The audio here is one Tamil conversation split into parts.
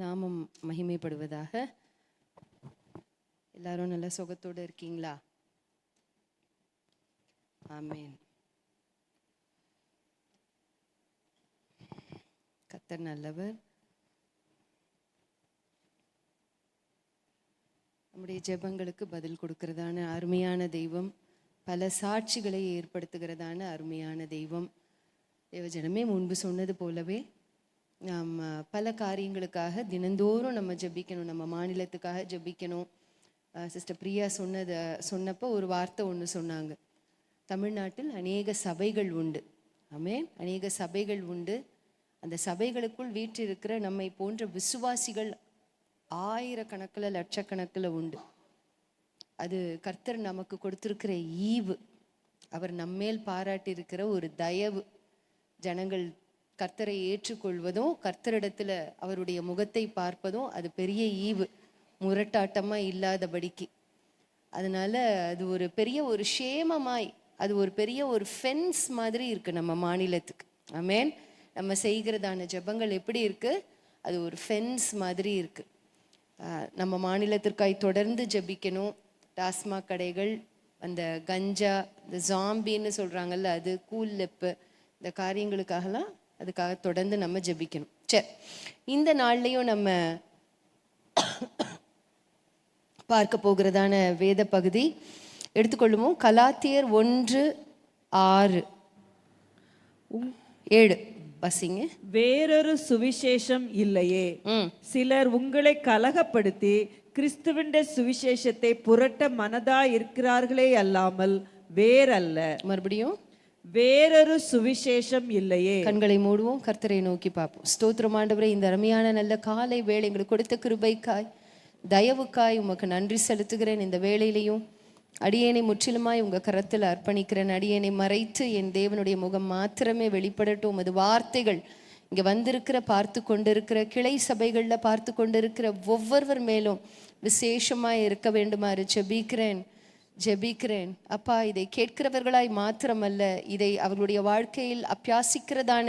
நாமம் மகிமைப்படுவதாக. எல்லாரும் நல்ல சுகத்தோடு இருக்கீங்களா? ஆமேன். கர்த்தர் நல்லவர். நம்முடைய ஜெபங்களுக்கு பதில் கொடுக்கிறதான அருமையான தெய்வம், பல சாட்சிகளை ஏற்படுத்துகிறதான அருமையான தெய்வம். தேவஜனமே, முன்பு சொன்னது போலவே நம்ம பல காரியங்களுக்காக தினந்தோறும் நம்ம ஜெபிக்கணும். நம்ம மாநிலத்துக்காக ஜெபிக்கணும். சிஸ்டர் பிரியா சொன்னப்போ ஒரு வார்த்தை ஒன்று சொன்னாங்க. தமிழ்நாட்டில் அநேக சபைகள் உண்டு. ஆமென். அநேக சபைகள் உண்டு. அந்த சபைகளுக்குள் வீற்றிருக்கிற நம்மை போன்ற விசுவாசிகள் ஆயிரக்கணக்கில் லட்சக்கணக்கில் உண்டு. அது கர்த்தர் நமக்கு கொடுத்திருக்கிற ஈவு, அவர் நம்மேல் பாராட்டி இருக்கிற ஒரு தயவு. ஜனங்கள் கர்த்தரை ஏற்றுக்கொள்வதும் கர்த்தரிடத்துல அவருடைய முகத்தை பார்ப்பதும் அது பெரிய ஈவு, முரட்டாட்டமா இல்லாதபடிக்கு. அதனால அது ஒரு பெரிய ஒரு ஷேமமாய், அது ஒரு பெரிய ஒரு ஃபென்ஸ் மாதிரி இருக்கு நம்ம மாநிலத்துக்கு. ஆமேன். நம்ம செய்கிறதான ஜெபங்கள் எப்படி இருக்கு? அது ஒரு ஃபென்ஸ் மாதிரி இருக்கு. நம்ம மாநிலத்திற்காய் தொடர்ந்து ஜெபிக்கணும். டாஸ்மாக் கடைகள், அந்த கஞ்சா, இந்த ஜாம்பின்னு சொல்றாங்கல்ல, அது கூல்லெப்பு, இந்த காரியங்களுக்காகலாம் அதுக்காக தொடர்ந்து நம்ம ஜெபிக்கணும். சரி, இந்த நாள்லையும் நம்ம பார்க்க போகிறதான வேத பகுதி எடுத்துக்கொள்ளுவோம். கலாத்தியர் 1:6-7 பசிங்க. வேறொரு சுவிசேஷம் இல்லையே. சிலர் உங்களை கலகப்படுத்தி கிறிஸ்துவின் சுவிசேஷத்தை புரட்ட மனதா இருக்கிறார்களே அல்லாமல் வேறல்ல. மறுபடியும், வேறொரு சுவிசேஷம் இல்லையே. கண்களை மூடுவோம், கர்த்தரை நோக்கி பார்ப்போம். ஸ்தோத்திரம் ஆண்டவரே, இந்த அருமையான நல்ல காலை வேளை எங்களுக்கு கொடுத்த கிருபைக்காய், தயவுக்காய் உமக்கு நன்றி செலுத்துகிறேன். இந்த வேளையிலையும் அடியேனை முற்றிலுமாய் உங்க கரத்தில் அர்ப்பணிக்கிறேன். அடியேனை மறைத்து என் தேவனுடைய முகம் மாத்திரமே வெளிப்படட்டும். அது வார்த்தைகள் இங்க வந்திருக்கிற, பார்த்து கொண்டிருக்கிற, கிளை சபைகள்ல பார்த்து கொண்டிருக்கிற ஒவ்வொருவர் மேலும் விசேஷமாய் இருக்க வேண்டுமாறு ஜெபிக்கிறேன் அப்பா. இதை கேட்கிறவர்களாய் மாத்திரமல்ல, இதை அவர்களுடைய வாழ்க்கையில் அபியாசிக்கிறதான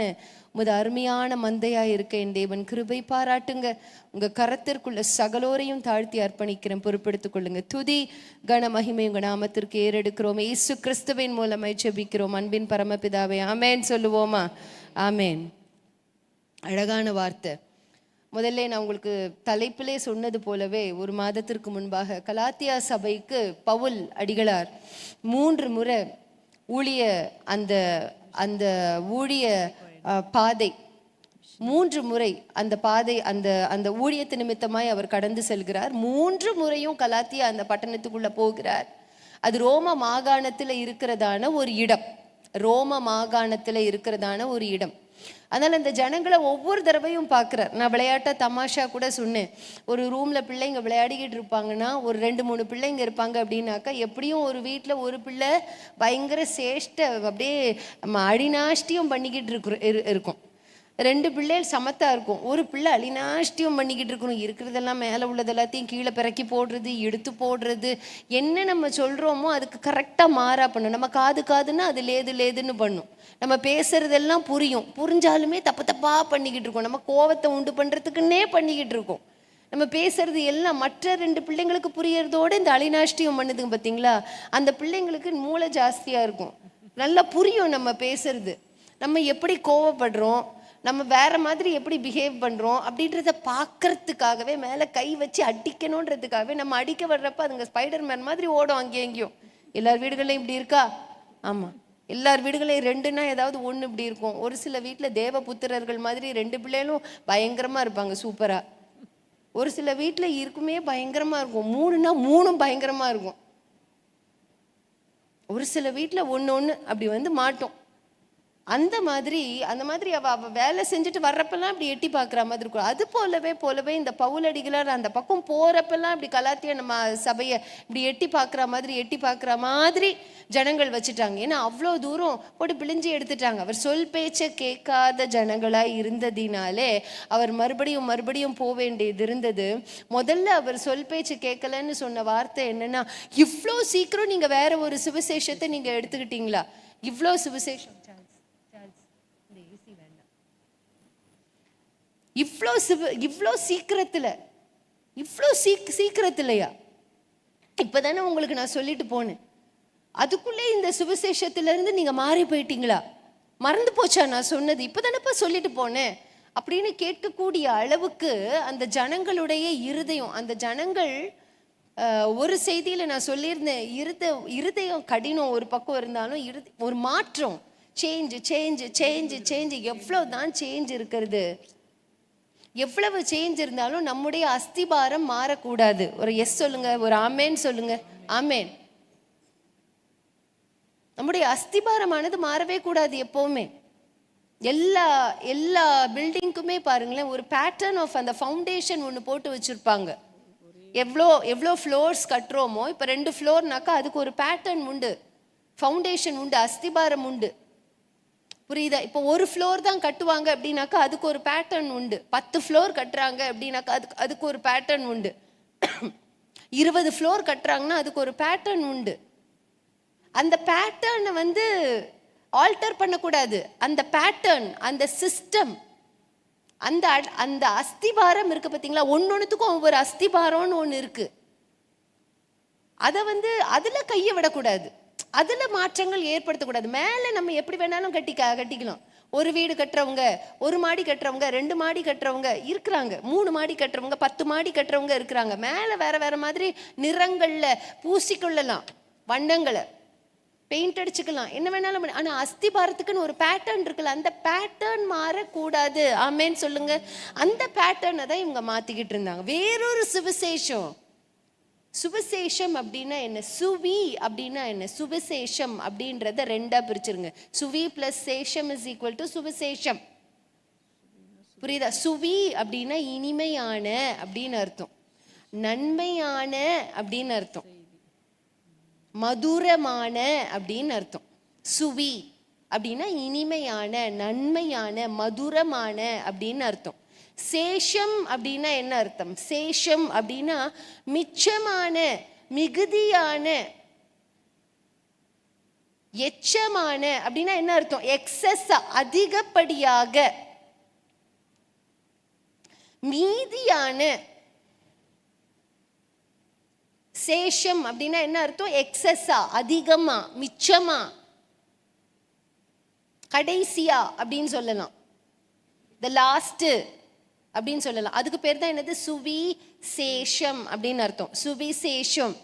உமது அருமையான மந்தையாய் இருக்க என் தேவன் கிருபை பாராட்டுங்க. உங்க கரத்திற்குள்ள சகலோரையும் தாழ்த்தி அர்ப்பணிக்கிறேன். பொறுப்பெடுத்துக் கொள்ளுங்க. துதி கன மகிமை உங்க நாமத்திற்கு ஏறெடுக்கிறோம். இயேசு கிறிஸ்துவின் மூலமாய் ஜெபிக்கிறோம் அன்பின் பரமபிதாவே. ஆமேன் சொல்லுவோமா? ஆமேன். அழகான வார்த்தை. முதல்ல நான் உங்களுக்கு தலைப்பிலே சொன்னது போலவே, ஒரு மாதத்திற்கு முன்பாக கலாத்தியா சபைக்கு பவுல் அடிகளார் 3 முறை ஊழிய அந்த ஊழிய பாதை 3 முறை அந்த பாதை அந்த ஊழியத்து நிமித்தமாய் அவர் கடந்து செல்கிறார். 3 முறையும் கலாத்தியா அந்த பட்டணத்துக்குள்ள போகிறார். அது ரோம மாகாணத்துல இருக்கிறதான ஒரு இடம். ரோம மாகாணத்துல இருக்கிறதான ஒரு இடம். அதனால இந்த ஜனங்களை ஒவ்வொரு தடவையும் பார்க்குறார். நான் விளையாட்டா தமாஷா கூட சொன்னேன், ஒரு ரூம்ல பிள்ளைங்க விளையாடிக்கிட்டு இருப்பாங்கன்னா, ஒரு 2-3 பிள்ளைங்க இருப்பாங்க அப்படின்னாக்கா, எப்படியும் ஒரு வீட்டில் ஒரு பிள்ளை பயங்கர சேஷ்டை அப்படியே அடிநாஷ்டியம் பண்ணிக்கிட்டு இருக்கும். 2 பிள்ளைகள் சமத்தா இருக்கும். ஒரு பிள்ளை அலிநாஷ்டியம் பண்ணிக்கிட்டு இருக்கணும். இருக்கிறதெல்லாம் மேலே உள்ளது எல்லாத்தையும் கீழே பிறக்கி போடுறது, எடுத்து போடுறது, என்ன நம்ம சொல்கிறோமோ அதுக்கு கரெக்டாக மாறா பண்ணும். நம்ம காதுன்னா அது லேதுன்னு பண்ணும். நம்ம பேசுறதெல்லாம் புரிஞ்சாலுமே தப்பாக பண்ணிக்கிட்டு இருக்கோம். நம்ம கோவத்தை உண்டு பண்ணுறதுக்குன்னே பண்ணிக்கிட்டு இருக்கோம். நம்ம பேசுறது எல்லாம் மற்ற 2 பிள்ளைங்களுக்கு புரியறதோடு இந்த அலிநாஷ்டியம் பண்ணுதுங்க பார்த்தீங்களா? அந்த பிள்ளைங்களுக்கு மூளை ஜாஸ்தியாக இருக்கும். நல்லா புரியும் நம்ம பேசுறது. நம்ம எப்படி கோவப்படுறோம், நம்ம வேற மாதிரி எப்படி பிஹேவ் பண்ணுறோம் அப்படின்றத பார்க்கறதுக்காகவே, மேலே கை வச்சு அடிக்கணுன்றதுக்காகவே நம்ம அடிக்க வர்றப்ப அதுங்க ஸ்பைடர்மேன் மாதிரி ஓடும் அங்கேயும் இங்கேயும். எல்லார் வீடுகளையும் இப்படி இருக்கா? ஆமாம், எல்லார் வீடுகளையும் 2ன்னா ஏதாவது 1 இப்படி இருக்கும். ஒரு சில வீட்டில் தேவபுத்திரர்கள் மாதிரி 2 பிள்ளைகளும் பயங்கரமாக இருப்பாங்க, சூப்பராக. ஒரு சில வீட்டில் இருக்குமே பயங்கரமாக இருக்கும். 3ன்னா 3ம் பயங்கரமாக இருக்கும். ஒரு சில வீட்டில் ஒன்று அப்படி வந்து மாட்டோம். அந்த மாதிரி அவ வேலை செஞ்சுட்டு வர்றப்பெல்லாம் அப்படி எட்டி பார்க்குற மாதிரி இருக்கும். அது போலவே இந்த பவுலடிகளார் அந்த பக்கம் போகிறப்பெல்லாம் இப்படி கலாத்திய நம்ம சபையை இப்படி எட்டி பார்க்குற மாதிரி ஜனங்கள் வச்சுட்டாங்க. ஏன்னா அவ்வளோ தூரம் போட்டு பிழிஞ்சு எடுத்துட்டாங்க. அவர் சொல் பேச்சை கேட்காத ஜனங்களாய் இருந்ததினாலே அவர் மறுபடியும் போக வேண்டியது இருந்தது. முதல்ல அவர் சொல் பேச்சு கேட்கலன்னு சொன்ன வார்த்தை என்னன்னா, இவ்வளோ சீக்கிரம் நீங்கள் வேற ஒரு சுவிசேஷத்தை நீங்கள் எடுத்துக்கிட்டீங்களா? இவ்வளோ சுவிசேஷம் இவ்வளோ சீக்கிரத்திலையா? இப்பதானே உங்களுக்கு நான் சொல்லிட்டு போனேன். அதுக்குள்ளே இந்த சுவிசேஷத்திலிருந்து நீங்க மாறி போயிட்டீங்களா? மறந்து போச்சா நான் சொன்னது? இப்பதானப்பா சொல்லிட்டு போனேன் அப்படின்னு கேட்கக்கூடிய அளவுக்கு அந்த ஜனங்களுடைய இருதயம், அந்த ஜனங்கள் ஒரு செய்தியில நான் சொல்லியிருந்தேன், இருதயம் கடினம் ஒரு பக்கம் இருந்தாலும் ஒரு மாற்றம், சேஞ்ச் எவ்வளவுதான் சேஞ்ச் இருக்கிறது, எவ்வளவு சேஞ்ச் இருந்தாலும் நம்முடைய அஸ்திபாரம் மாறக்கூடாது. ஒரு எஸ் சொல்லுங்க, ஒரு ஆமேன் சொல்லுங்க. ஆமேன். நம்முடைய அஸ்திபாரமானது மாறவே கூடாது எப்பவுமே. எல்லா பில்டிங்குமே பாருங்களேன், ஒரு பேட்டர்ன் ஆஃப் அந்த ஃபவுண்டேஷன் ஒன்று போட்டு வச்சிருப்பாங்க. எவ்வளோ ஃப்ளோர்ஸ் கட்டுறோமோ, இப்போ 2 ஃப்ளோர்னாக்கா அதுக்கு ஒரு பேட்டர்ன் உண்டு, ஃபவுண்டேஷன் உண்டு, அஸ்திபாரம் உண்டு. புரியுதா? இப்போ ஒரு ஃப்ளோர் தான் கட்டுவாங்க அப்படின்னாக்கா அதுக்கு ஒரு பேட்டர்ன் உண்டு. 10 ஃப்ளோர் கட்டுறாங்க அப்படின்னாக்கா அதுக்கு ஒரு பேட்டர்ன் உண்டு. 20 ஃப்ளோர் கட்டுறாங்கன்னா அதுக்கு ஒரு பேட்டர்ன் உண்டு. அந்த பேட்டர்னை ஆல்டர் பண்ணக்கூடாது. அந்த பேட்டர்ன், அந்த சிஸ்டம், அந்த அஸ்திபாரம் இருக்கு பார்த்தீங்களா, ஒன்னொன்னுத்துக்கும் ஒவ்வொரு அஸ்திபாரம்னு ஒன்று இருக்கு. அதை அதுல கையை விடக்கூடாது, அதுல மாற்றங்கள் ஏற்படுத்தக்கூடாது. மேலே நம்ம எப்படி வேணாலும் கட்டிக்கலாம். ஒரு வீடு கட்டுறவங்க, 1 மாடி கட்டுறவங்க, 2 மாடி கட்டுறவங்க இருக்கிறாங்க, 3 மாடி கட்டுறவங்க, 10 மாடி கட்டுறவங்க இருக்கிறாங்க. மேலே வேற மாதிரி நிறங்கள்ல பூசிக்கொள்ளலாம், வண்ணங்களை பெயிண்ட் அடிச்சுக்கலாம், என்ன வேணாலும். ஆனா அஸ்திபாரத்துக்குன்னு ஒரு பேட்டர்ன் இருக்குல்ல, அந்த பேட்டர்ன் மாறக்கூடாது. ஆமேன்னு சொல்லுங்க. அந்த பேட்டர்னை தான் இவங்க மாத்திக்கிட்டு இருந்தாங்க. வேறொரு சுவிசேஷம் அப்படின்னா என்ன? சுவி அப்படின்னா என்ன? சுவிசேஷம் அப்படின்றத 2ஆ பிரிச்சிருங்க. சுவி பிளஸ் சேஷம் இஸ் ஈக்குவல் டு சுவிசேஷம். புரியுதா? சுவி அப்படின்னா இனிமையான அப்படின்னு அர்த்தம், நன்மையான அப்படின்னு அர்த்தம், மதுரமான அப்படின்னு அர்த்தம். சுவி அப்படின்னா இனிமையான, நன்மையான, மதுரமான அப்படின்னு அர்த்தம். சேஷம் அப்படின்னா என்ன அர்த்தம்? சேஷம் அப்படின்னா மிச்சமான, மிகுதியான, எச்சமான அப்படின்னா என்ன அர்த்தம்? எக்ஸஸ், அதிகப்படியாக, மீதியான. சேஷம் அப்படின்னா என்ன அர்த்தம்? எக்ஸஸா, அதிகமா, மிச்சமா, கடைசியா அப்படின்னு சொல்லலாம், த லாஸ்ட் அப்படின்னு சொல்லலாம். அதுக்கு பேர் தான் என்னது? சுவிசேஷம் அப்படின்னு அர்த்தம். சுவிசேஷம்.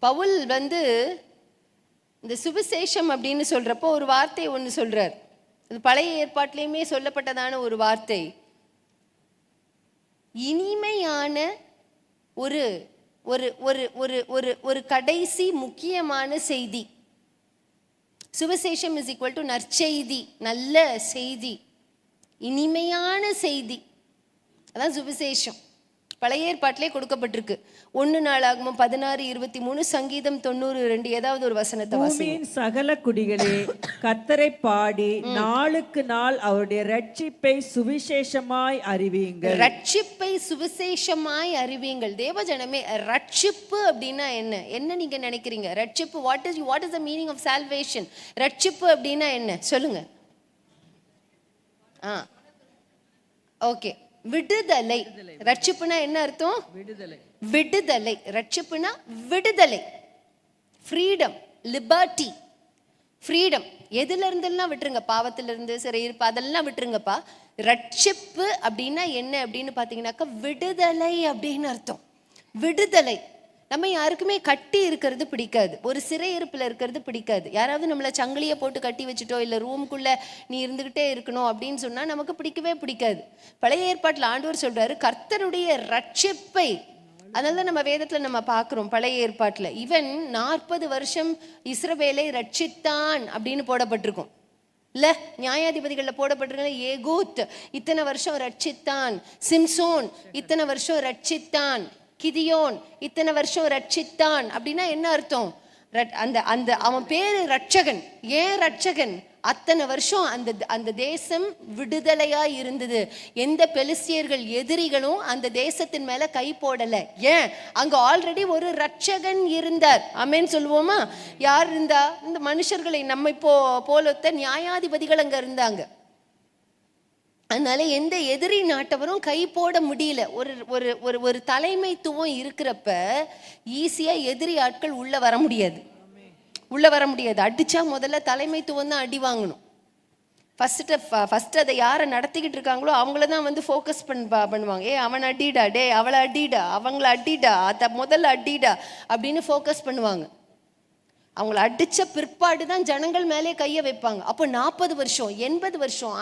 பவுல் இந்த சுவிசேஷம் அப்படின்னு சொல்றப்போ ஒரு வார்த்தை ஒன்று சொல்றார். இது பழைய ஏற்பாட்டிலையுமே சொல்லப்பட்டதான ஒரு வார்த்தை. இனிமையான ஒரு ஒரு ஒரு ஒரு ஒரு ஒரு கடைசி முக்கியமான செய்தி. சுவிசேஷம் இஸ் ஈக்குவல் டு நற்செய்தி, நல்ல செய்தி, இனிமையான செய்தி. அதான் சுவிசேஷம். பழைய ஏற்பாட்டிலே கொடுக்கப்பட்டிருக்கு. 1 நாளாகமம் 16:23, சங்கீதம் 90:2. ஏதாவது ஒரு வசனத்தை வாசிங்க. சகல குடிகளே கர்த்தரை பாடி நாளுக்கு நாள் அவருடைய ரட்சிப்பை சுவிசேஷமாய் அறிவீங்கள். ரட்சிப்பை சுவிசேஷமாய் அறிவீங்கள். தேவஜனமே, ரட்சிப்பு அப்படின்னா என்ன நீங்க நினைக்கிறீங்க? ரட்சிப்பு, what is the meaning of salvation? ரட்சிப்பு அப்படின்னா என்ன சொல்லுங்க. ஓகே, விடுதலை. ரட்சிப்புனா என்ன அர்த்தம்? விடுதலை. ரட்சிப்புனா விடுதலை, ஃப்ரீடம், லிபர்ட்டி, ஃப்ரீடம். எதுல இருந்தெல்லாம் விட்டுருங்க, பாவத்திலிருந்து, சிறையிருப்பு, அதெல்லாம் விட்டுருங்கப்பா. ரட்சிப்பு அப்படின்னா என்ன அப்படின்னு பாத்தீங்கன்னாக்கா விடுதலை அப்படின்னு அர்த்தம். விடுதலை. நம்ம யாருக்குமே கட்டி இருக்கிறது பிடிக்காது, ஒரு சிறையிருப்புல இருக்கிறது பிடிக்காது. யாராவது நம்மளை சங்கிலியை போட்டு கட்டி வச்சுட்டோ, இல்லை ரூமுக்குள்ள நீ இருந்துகிட்டே இருக்கணும் அப்படின்னு சொன்னா நமக்கு பிடிக்கவே பிடிக்காது. பழைய ஏற்பாட்டில் ஆண்டவர் சொல்றாரு கர்த்தருடைய ரட்சிப்பை. அதனால நம்ம வேதத்துல நம்ம பார்க்கிறோம், பழைய ஏற்பாட்டில் இவன் 40 வருஷம் இஸ்ரவேலை ரட்சித்தான் அப்படின்னு போடப்பட்டிருக்கும் இல்ல. நியாயாதிபதிகள்ல போடப்பட்டிருக்க ஏகூத் இத்தனை வருஷம் ரட்சித்தான், சிம்சோன் இத்தனை வருஷம் ரட்சித்தான், கிதியோன் இத்தனை வருஷம் ரட்சித்தான். அப்படின்னா என்ன அர்த்தம்? அந்த அந்த அவன் பேரு ரட்சகன். ஏன் ரட்சகன்? அத்தனை வருஷம் அந்த அந்த தேசம் விடுதலையா இருந்தது. எந்த பெலிஸ்தியர்கள் எதிரிகளும் அந்த தேசத்தின் மேல கை போடல. ஏன்? அங்க ஆல்ரெடி ஒரு ரட்சகன் இருந்தார். ஆமென் சொல்லுவோமா? யார் இருந்தா? இந்த மனுஷர்களை நம்ம இப்போ போலொத்த நியாயாதிபதிகள் அங்க இருந்தாங்க. அதனால எந்த எதிரி நாட்டவரும் கை போட முடியல. ஒரு ஒரு ஒரு ஒரு தலைமைத்துவம் இருக்கிறப்ப ஈஸியா எதிரி ஆட்கள் உள்ள வர முடியாது. அடிச்சா முதல்ல தலைமைத்துவம் தான் அடி வாங்கணும். ஃபர்ஸ்ட் அதை யாரை நடத்திக்கிட்டு இருக்காங்களோ அவங்கள தான் வந்து ஃபோக்கஸ் பண்ணுவாங்க. அவன் அடிடா, டே அவளை அடிடா, அவங்கள அடிடா, அதை முதல்ல அடிடா அப்படின்னு ஃபோக்கஸ் பண்ணுவாங்க. அவங்கள அடிச்ச பிற்பாடு தான் ஜனங்கள் மேலே கையை வைப்பாங்க. அப்போ 40 வருஷம், 80 வருஷம்,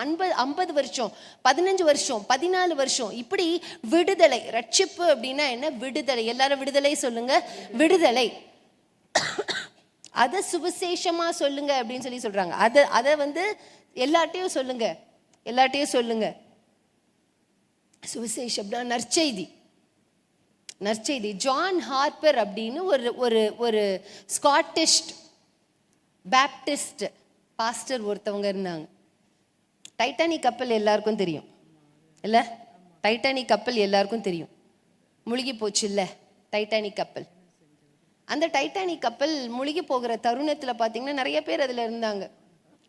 50 வருஷம், 15 வருஷம், 14 வருஷம், இப்படி விடுதலை. ரட்சிப்பு அப்படின்னா என்ன? விடுதலை. எல்லாரும் விடுதலை சொல்லுங்க. விடுதலை. அதை சுவிசேஷமா சொல்லுங்க அப்படின்னு சொல்றாங்க. அதை வந்து எல்லாட்டையும் சொல்லுங்க. சுவிசேஷம் நற்செய்தி. ஜான் ஹார்ப்பர் அப்படின்னு ஒரு ஸ்காட்டிஷ் பேப்டிஸ்ட் பாஸ்டர் ஒருத்தவங்க இருந்தாங்க. டைட்டானிக் கப்பல் எல்லாருக்கும் தெரியும் இல்ல? டைட்டானிக் கப்பல் எல்லாருக்கும் தெரியும். முழுகி போச்சு இல்ல டைட்டானிக் கப்பல். அந்த டைட்டானிக் கப்பல் முழுகி போகிற தருணத்தில் பார்த்தீங்கன்னா நிறைய பேர் அதில் இருந்தாங்க.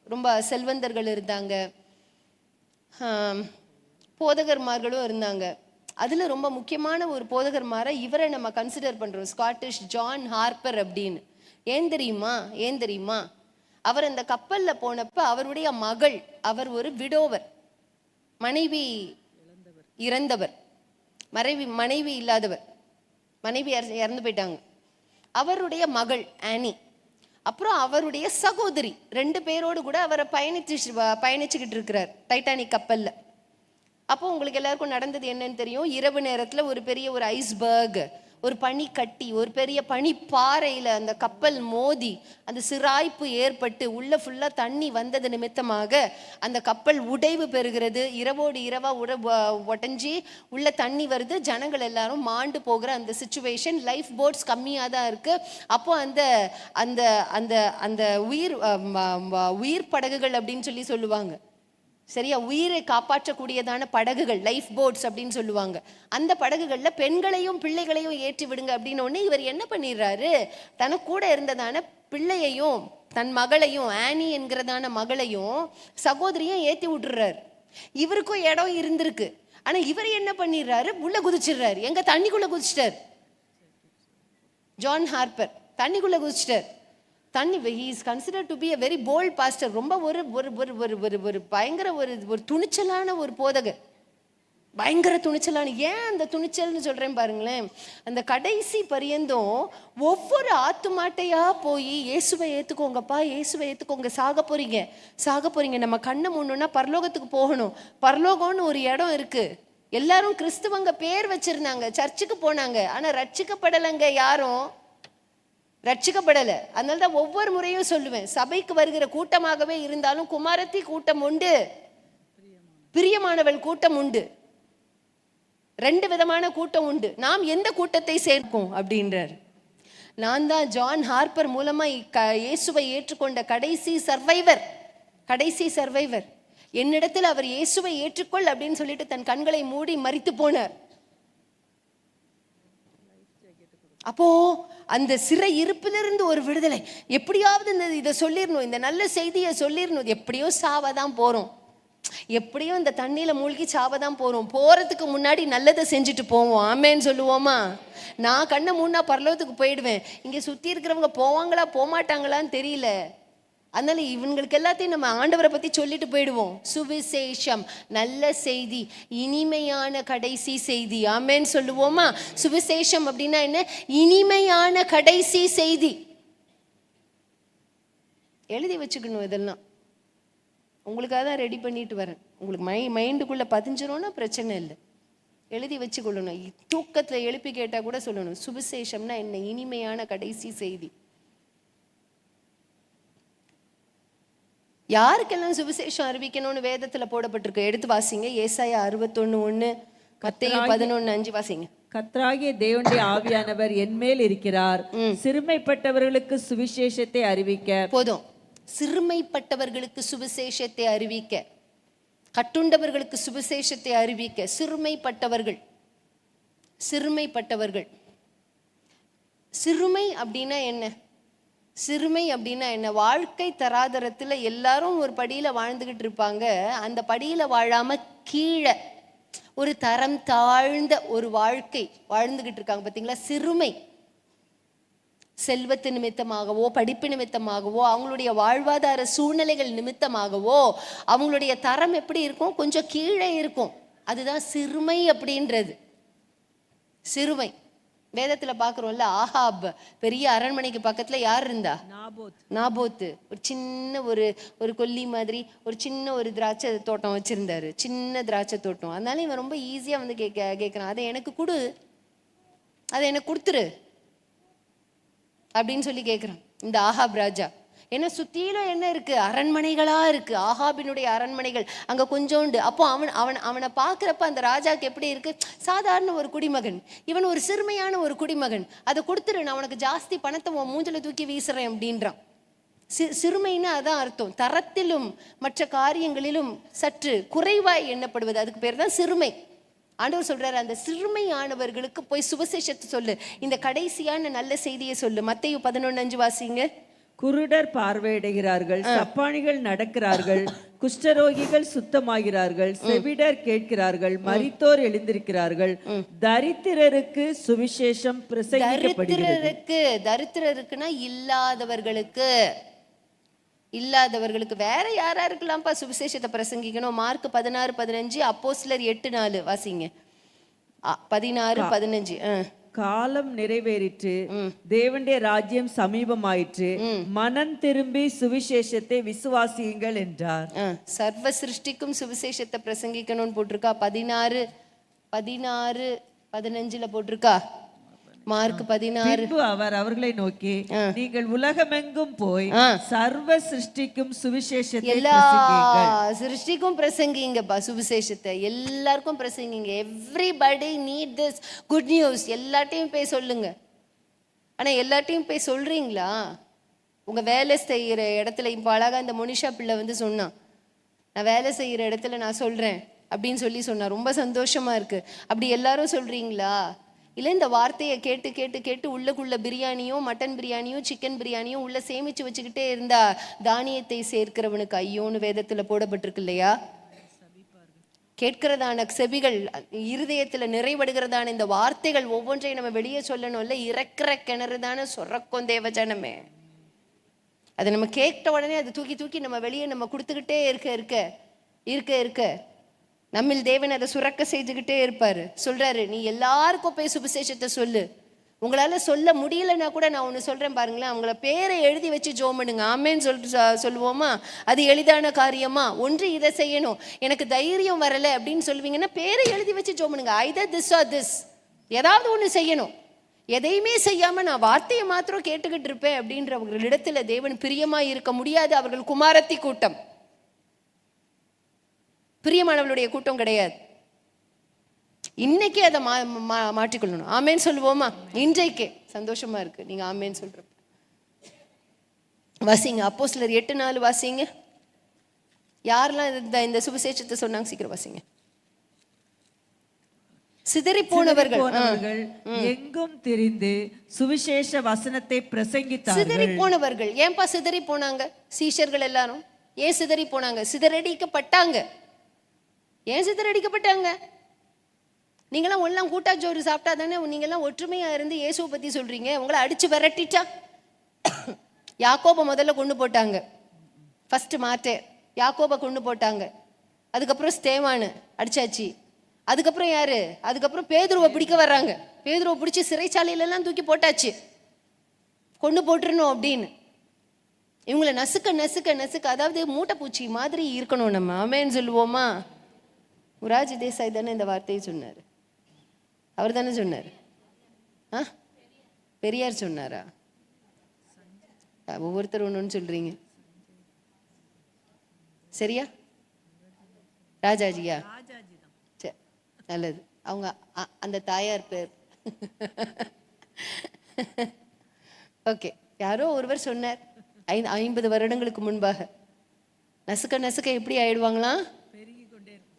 ரொம்ப செல்வந்தர்கள் இருந்தாங்க, போதகர்மார்களும் இருந்தாங்க. அதில் ரொம்ப முக்கியமான ஒரு போதகர்மாரை இவரை நம்ம கன்சிடர் பண்ணுறோம், ஸ்காட்டிஷ் ஜான் ஹார்ப்பர் அப்படின்னு. ஏன் தெரியுமா? அவர் அந்த கப்பலில் போனப்ப அவருடைய மகள், அவர் ஒரு விடோவர், மனைவி இறந்தவர், மனைவி இல்லாதவர், மனைவி இறந்து போயிட்டாங்க. அவருடைய மகள் ஆனி, அப்புறம் அவருடைய சகோதரி, 2 பேரோடு கூட அவரை பயணிச்சுக்கிட்டு இருக்கிறார் டைட்டானிக் கப்பல்ல. அப்போ உங்களுக்கு எல்லாருக்கும் நடந்தது என்னன்னு தெரியும். இரவு நேரத்துல ஒரு பெரிய ஒரு ஐஸ்பர்க், ஒரு பனி கட்டி, ஒரு பெரிய பனி பாறையில அந்த கப்பல் மோதி அந்த சிராய்ப்பு ஏற்பட்டு உள்ள ஃபுல்லா தண்ணி வந்தது நிமித்தமாக அந்த கப்பல் உடைவு பெறுகிறது. இரவோடு இரவா உடைஞ்சி உள்ள தண்ணி வருது. ஜனங்கள் எல்லாரும் மாண்டு போகிற அந்த சிச்சுவேஷன். லைஃப் போட்ஸ் கம்மியாக தான் இருக்கு. அப்போ அந்த அந்த அந்த அந்த உயிர் படகுகள் அப்படின்னு சொல்லுவாங்க சரியா, உயிரை காப்பாற்றக்கூடியதான படகுகள், லைஃப் போட்ஸ் அப்படின்னு சொல்லுவாங்க. அந்த படகுகள்ல பெண்களையும் பிள்ளைகளையும் ஏற்றி விடுங்க அப்படின்னு ஒன்று இவர் என்ன பண்ணிடுறாரு, தனக்கு கூட இருந்ததான பிள்ளையையும் தன் மகளையும், ஆனி என்கிறதான மகளையும் சகோதரியும் ஏற்றி விட்டுறாரு. இவருக்கும் இடம் இருந்திருக்கு. ஆனா இவர் என்ன பண்ணிடுறாரு, உள்ள குதிச்சிடுறாரு. எங்க? தண்ணிக்குள்ள குதிச்சிட்டார். ஜான் ஹார்ப்பர் தண்ணிக்குள்ள குதிச்சிட்டார். he is considered to be a very bold pastor. ரொம்ப ஒரு பயங்கர ஒரு துணிச்சலான ஒரு போதகர், பயங்கர துணிச்சலான. ஏன் அந்த துணிச்சல்னு சொல்றேன் பாருங்களேன். அந்த கடைசி பரியந்தம் ஒவ்வொரு ஆத்துமாட்டையா போய் இயேசுவை ஏத்துக்கோங்கப்பா, இயேசுவை ஏத்துக்கோங்க, சாக போறீங்க, நம்ம கண்ணை முன்னோன்னா பரலோகத்துக்கு போகணும். பரலோகம்னு ஒரு இடம் இருக்கு. எல்லாரும் கிறிஸ்துவங்க பேர் வச்சிருந்தாங்க, சர்ச்சுக்கு போனாங்க, ஆனா ரட்சிக்கப்படலைங்க, யாரும் ரட்சிக்கப்படல. அதனால தான் ஒவ்வொரு முறையும் சொல்லுவேன், சபைக்கு வருகிற கூட்டமாகவே இருந்தாலும் குமாரத்தி கூட்டம் உண்டு, பிரியமானவள் கூட்டம் உண்டு, 2 விதமான கூட்டம் உண்டு. நாம் எந்த கூட்டத்தை சேர்ப்போம் அப்படின்றார். நான் தான் ஜான் ஹார்ப்பர் மூலமா இயேசுவை ஏற்றுக்கொண்ட கடைசி சர்வைவர். என்னிடத்தில் அவர் இயேசுவை ஏற்றுக்கொள் அப்படின்னு சொல்லிட்டு தன் கண்களை மூடி மரித்து போனார். அப்போ அந்த சிறை இருப்பிலிருந்து ஒரு விடுதலை. எப்படியாவது இதை சொல்லிடணும், இந்த நல்ல செய்தியை சொல்லிடணும். எப்படியோ சாவதான் போறோம், எப்படியோ இந்த தண்ணியில மூழ்கி சாவதான் போறோம். போறதுக்கு முன்னாடி நல்லதை செஞ்சுட்டு போவோம். ஆமேன்னு சொல்லுவோமா? நான் கண்ணை மூணா பரலோகத்துக்கு போயிடுவேன். இங்க சுத்தி இருக்கிறவங்க போவாங்களா போமாட்டாங்களான்னு தெரியல. அதனால இவங்களுக்கு எல்லாத்தையும் நம்ம ஆண்டவரை பத்தி சொல்லிட்டு போயிடுவோம். சுவிசேஷம், நல்ல செய்தி, இனிமையான கடைசி செய்தி. ஆமென் சொல்லுவோமா? சுவிசேஷம் அப்படின்னா என்ன? இனிமையான கடைசி செய்தி. எழுதி வச்சுக்கணும். இதெல்லாம் உங்களுக்காக தான் ரெடி பண்ணிட்டு வரேன். உங்களுக்கு மைண்டுக்குள்ள பதிஞ்சிரோன்னா பிரச்சனை இல்லை, எழுதி வச்சுக்கொள்ளணும். தூக்கத்துல எழுப்பி கேட்டா கூட சொல்லணும், சுவிசேஷம்னா என்ன? இனிமையான கடைசி செய்தி. யாருக்கெல்லாம் சுவிசேஷம் அறிவிக்கணும்னு வேதத்துல போடப்பட்டிருக்கு? எடுத்து வாசிங்க. ஏசாயா 61:1, மத்தேயு 11:5 வாசிங்க. கர்த்தராகிய தேவனுடைய ஆவியானவர் என்மேல் இருக்கிறார், சிறுமைப்பட்டவர்களுக்கு சுவிசேஷத்தை அறிவிக்க. போதும். சிறுமைப்பட்டவர்களுக்கு சுவிசேஷத்தை அறிவிக்க, கட்டுண்டவர்களுக்கு சுவிசேஷத்தை அறிவிக்க. சிறுமைப்பட்டவர்கள், சிறுமைப்பட்டவர்கள். சிறுமை அப்படின்னா என்ன? சிறுமை அப்படின்னா என்ன? வாழ்க்கை தராதரத்துல எல்லாரும் ஒரு படியில வாழ்ந்துகிட்டு இருப்பாங்க. அந்த படியில வாழாம கீழே ஒரு தரம் தாழ்ந்த ஒரு வாழ்க்கை வாழ்ந்துகிட்டு இருக்காங்க. பார்த்தீங்களா? சிறுமை. செல்வத்து நிமித்தமாகவோ, படிப்பு நிமித்தமாகவோ, அவங்களுடைய வாழ்வாதார சூழ்நிலைகள் நிமித்தமாகவோ அவங்களுடைய தரம் எப்படி இருக்கும்? கொஞ்சம் கீழே இருக்கும். அதுதான் சிறுமை அப்படின்றது. சிறுமை. வேதத்துல பாக்குறோம்ல, ஆகாப் பெரிய அரண்மனைக்கு பக்கத்துல யார் இருந்தா? நாபோத்து. ஒரு சின்ன ஒரு கொல்லி மாதிரி ஒரு சின்ன ஒரு திராட்சை தோட்டம் வச்சிருந்தாரு, சின்ன திராட்சை தோட்டம். அதனால இவன் ரொம்ப ஈஸியா வந்து கேட்கிறான், அதை எனக்கு கொடு, அதை எனக்கு கொடுத்துரு அப்படின்னு சொல்லி கேட்கிறான் இந்த ஆகாப் ராஜா. ஏன்னா சுத்தியிலும் என்ன இருக்கு? அரண்மனைகளா இருக்கு, ஆகாபினுடைய அரண்மனைகள் அங்க கொஞ்சோண்டு. அப்போ அவனை பாக்குறப்ப அந்த ராஜாக்கு எப்படி இருக்கு? சாதாரண ஒரு குடிமகன், இவன் ஒரு சிறுமையான ஒரு குடிமகன், அதை கொடுத்துரு, நான் உனக்கு ஜாஸ்தி பணத்தை உன் மூஞ்சில தூக்கி வீசுறேன் அப்படின்றான். சிறுமைன்னு அதான் அர்த்தம். தரத்திலும் மற்ற காரியங்களிலும் சற்று குறைவாய் எண்ணப்படுவது, அதுக்கு பேர் தான் சிறுமை. ஆண்டவர் சொல்றாரு, அந்த சிறுமையானவர்களுக்கு போய் சுவிசேஷத்தை சொல்லு, இந்த கடைசியான நல்ல செய்தியை சொல்லு. மத்தேயு 11:5 வாசிங்க. குருடர் பார்வையிடுகிறார்கள், சப்பானிகள் நடக்கிறார்கள், குஷ்டரோகிகள் சுத்தமாகிறார்கள், செவிடர் கேட்கிறார்கள், மரித்தோர் எழுந்திருக்கிறார்கள், தரித்திரருக்கு சுவிசேஷம் பிரசங்கிக்கப்படுகிறது. தரித்திரருக்குன்னா இல்லாதவர்களுக்கு. இல்லாதவர்களுக்கு வேற யாராருக்கெல்லாம்ப்பா சுவிசேஷத்தை பிரசங்கிக்கணும்? மார்க் 16:15, அப்போஸ்தலர் 8:4 வாசிங்க. 16:15. காலம் நிறைவேறிற்று, தேவனுடைய ராஜ்யம் சமீபமாயிற்று, மனம் திரும்பி சுவிசேஷத்தை விசுவாசியுங்கள் என்றார். சர்வ சிருஷ்டிக்கும் சுவிசேஷத்தை பிரசங்கிக்கணும்னு போட்டிருக்கா. 16:15 போட்டிருக்கா. மார்க் 16. அவர் அவர்களை நோக்கி, நீங்கள் உலகமெங்கும் போய் சர்வ சிருஷ்டிக்கும் சுவிசேஷத்தை எல்லா சிருஷ்டிக்கும் பிரசங்கிங்கப்பா சுவிசேஷத்தை. எல்லாருக்கும் பிரசங்கிங்க. Everybody need this good news. எல்லாட்டையும் போய் சொல்லுங்க. ஆனா எல்லாட்டையும் போய் சொல்றீங்களா? உங்க வேலை செய்யற இடத்துல இப்ப அழகா இந்த மோனிஷா பிள்ளை வந்து சொன்னான், நான் வேலை செய்யற இடத்துல நான் சொல்றேன் அப்படின்னு சொன்னா ரொம்ப சந்தோஷமா இருக்கு. அப்படி எல்லாரும் சொல்றீங்களா? இல்லை இந்த வார்த்தையை கேட்டு கேட்டு கேட்டு உள்ளக்குள்ள பிரியாணியும் மட்டன் பிரியாணியும் சிக்கன் பிரியாணியும் உள்ள சேமிச்சு வச்சுக்கிட்டே இருந்தா தானியத்தை சேர்க்கிறவனுக்கு ஐயோன்னு வேதத்துல போடப்பட்டிருக்கு இல்லையா? கேட்கிறதான செவிகள், இருதயத்துல நிறைவடுகிறதான இந்த வார்த்தைகள் ஒவ்வொன்றையும் நம்ம வெளியே சொல்லணும்ல. இறக்கிற கிணறு தானே சொரக்கும் தேவஜனமே. அதை நம்ம கேட்ட உடனே அதை தூக்கி தூக்கி நம்ம வெளியே நம்ம கொடுத்துக்கிட்டே இருக்க இருக்க இருக்க இருக்க நம்மில் தேவன் அதை சுரக்க செய்துக்கிட்டே இருப்பாரு. சொல்றாரு, நீ எல்லாருக்கும் போய் சுவிசேஷத்தை சொல்லு. உங்களால சொல்ல முடியலன்னா கூட நான் ஒண்ணு சொல்றேன் பாருங்களேன், அவங்கள பேரை எழுதி வச்சு ஜெபம் பண்ணுங்க. ஆமேன்னு சொல்லுவோமா? அது எளிதான காரியமா? ஒன்று இதை செய்யணும், எனக்கு தைரியம் வரல அப்படின்னு சொல்லுவீங்கன்னா பேரை எழுதி வச்சு ஜெபம் பண்ணுங்க. ஐதர் திஸ் ஆர் திஸ், ஏதாவது ஒண்ணு செய்யணும். எதையுமே செய்யாம நான் வார்த்தையை மாத்திரம் கேட்டுக்கிட்டு இருப்பேன் அப்படின்றவர்களிடத்துல தேவன் பிரியமா இருக்க முடியாது. அவர்கள் குமாரத்தி கூட்டம், பிரியமானவளுடைய கூட்டம் கிடையாது. இன்னைக்கு அதை மாற்றிக்கொள்ளணும். ஆமேன்னு சொல்லுவோமா? இன்றைக்கே சந்தோஷமா இருக்கு நீங்க ஆமேன்னு சொல்ற. வாசிங்க அப்போஸ்தலர் 8:4 வாசிங்க. யாரெல்லாம் இந்த சுவிசேஷத்தை சொன்னாங்க? சீக்கிரம் வாசிங்க. சிதறி போனவர்கள் எங்கும் திரிந்து சுவிசேஷ வசனத்தை பிரசங்கித்தார்கள். சிதறி போனவர்கள் ஏன்பா சிதறி போனாங்க? சீஷர்கள் எல்லாரும் ஏன் சிதறி போனாங்க? சிதறடிக்கப்பட்டாங்க. ஏன் சிதறடிக்கப்பட்டாங்க? நீங்களாம் ஒல்லாம் கூட்டாச்சோறு சாப்பிட்டா தானே நீங்கெல்லாம் ஒற்றுமையா இருந்து இயேசுவை பத்தி சொல்றீங்க. உங்களை அடிச்சு விரட்டிட்டா. யாக்கோபை முதல்ல கொண்டு போட்டாங்க. ஃபர்ஸ்ட் மார்ட்டே யாக்கோபை கொண்டு போட்டாங்க. அதுக்கப்புறம் ஸ்தேவானு அடிச்சாச்சு. அதுக்கப்புறம் யாரு? அதுக்கப்புறம் பேதுருவை பிடிக்க வர்றாங்க. பேதுருவை பிடிச்சி சிறைச்சாலையில எல்லாம் தூக்கி போட்டாச்சு, கொண்டு போட்டுருணும் அப்படின்னு. இவங்களை நசுக்க நசுக்க நசுக்க, அதாவது மூட்டை பூச்சி மாதிரி இருக்கணும் நம்ம. ஆமேன்னு சொல்லுவோமா? முராஜி தேசாய் தானே இந்த வார்த்தையை சொன்னார். அவர் தானே சொன்னார். பெரியார் சொன்னாரா? ஒவ்வொருத்தர் ஒன்று சொல்றீங்க. சரியா? ராஜாஜியா? சரி, நல்லது. அவங்க அந்த தாயார் பேர். ஓகே, யாரோ ஒருவர் சொன்னார். 50 வருடங்களுக்கு முன்பாக. நசுக்க நசுக்க எப்படி ஆயிடுவாங்களாம்?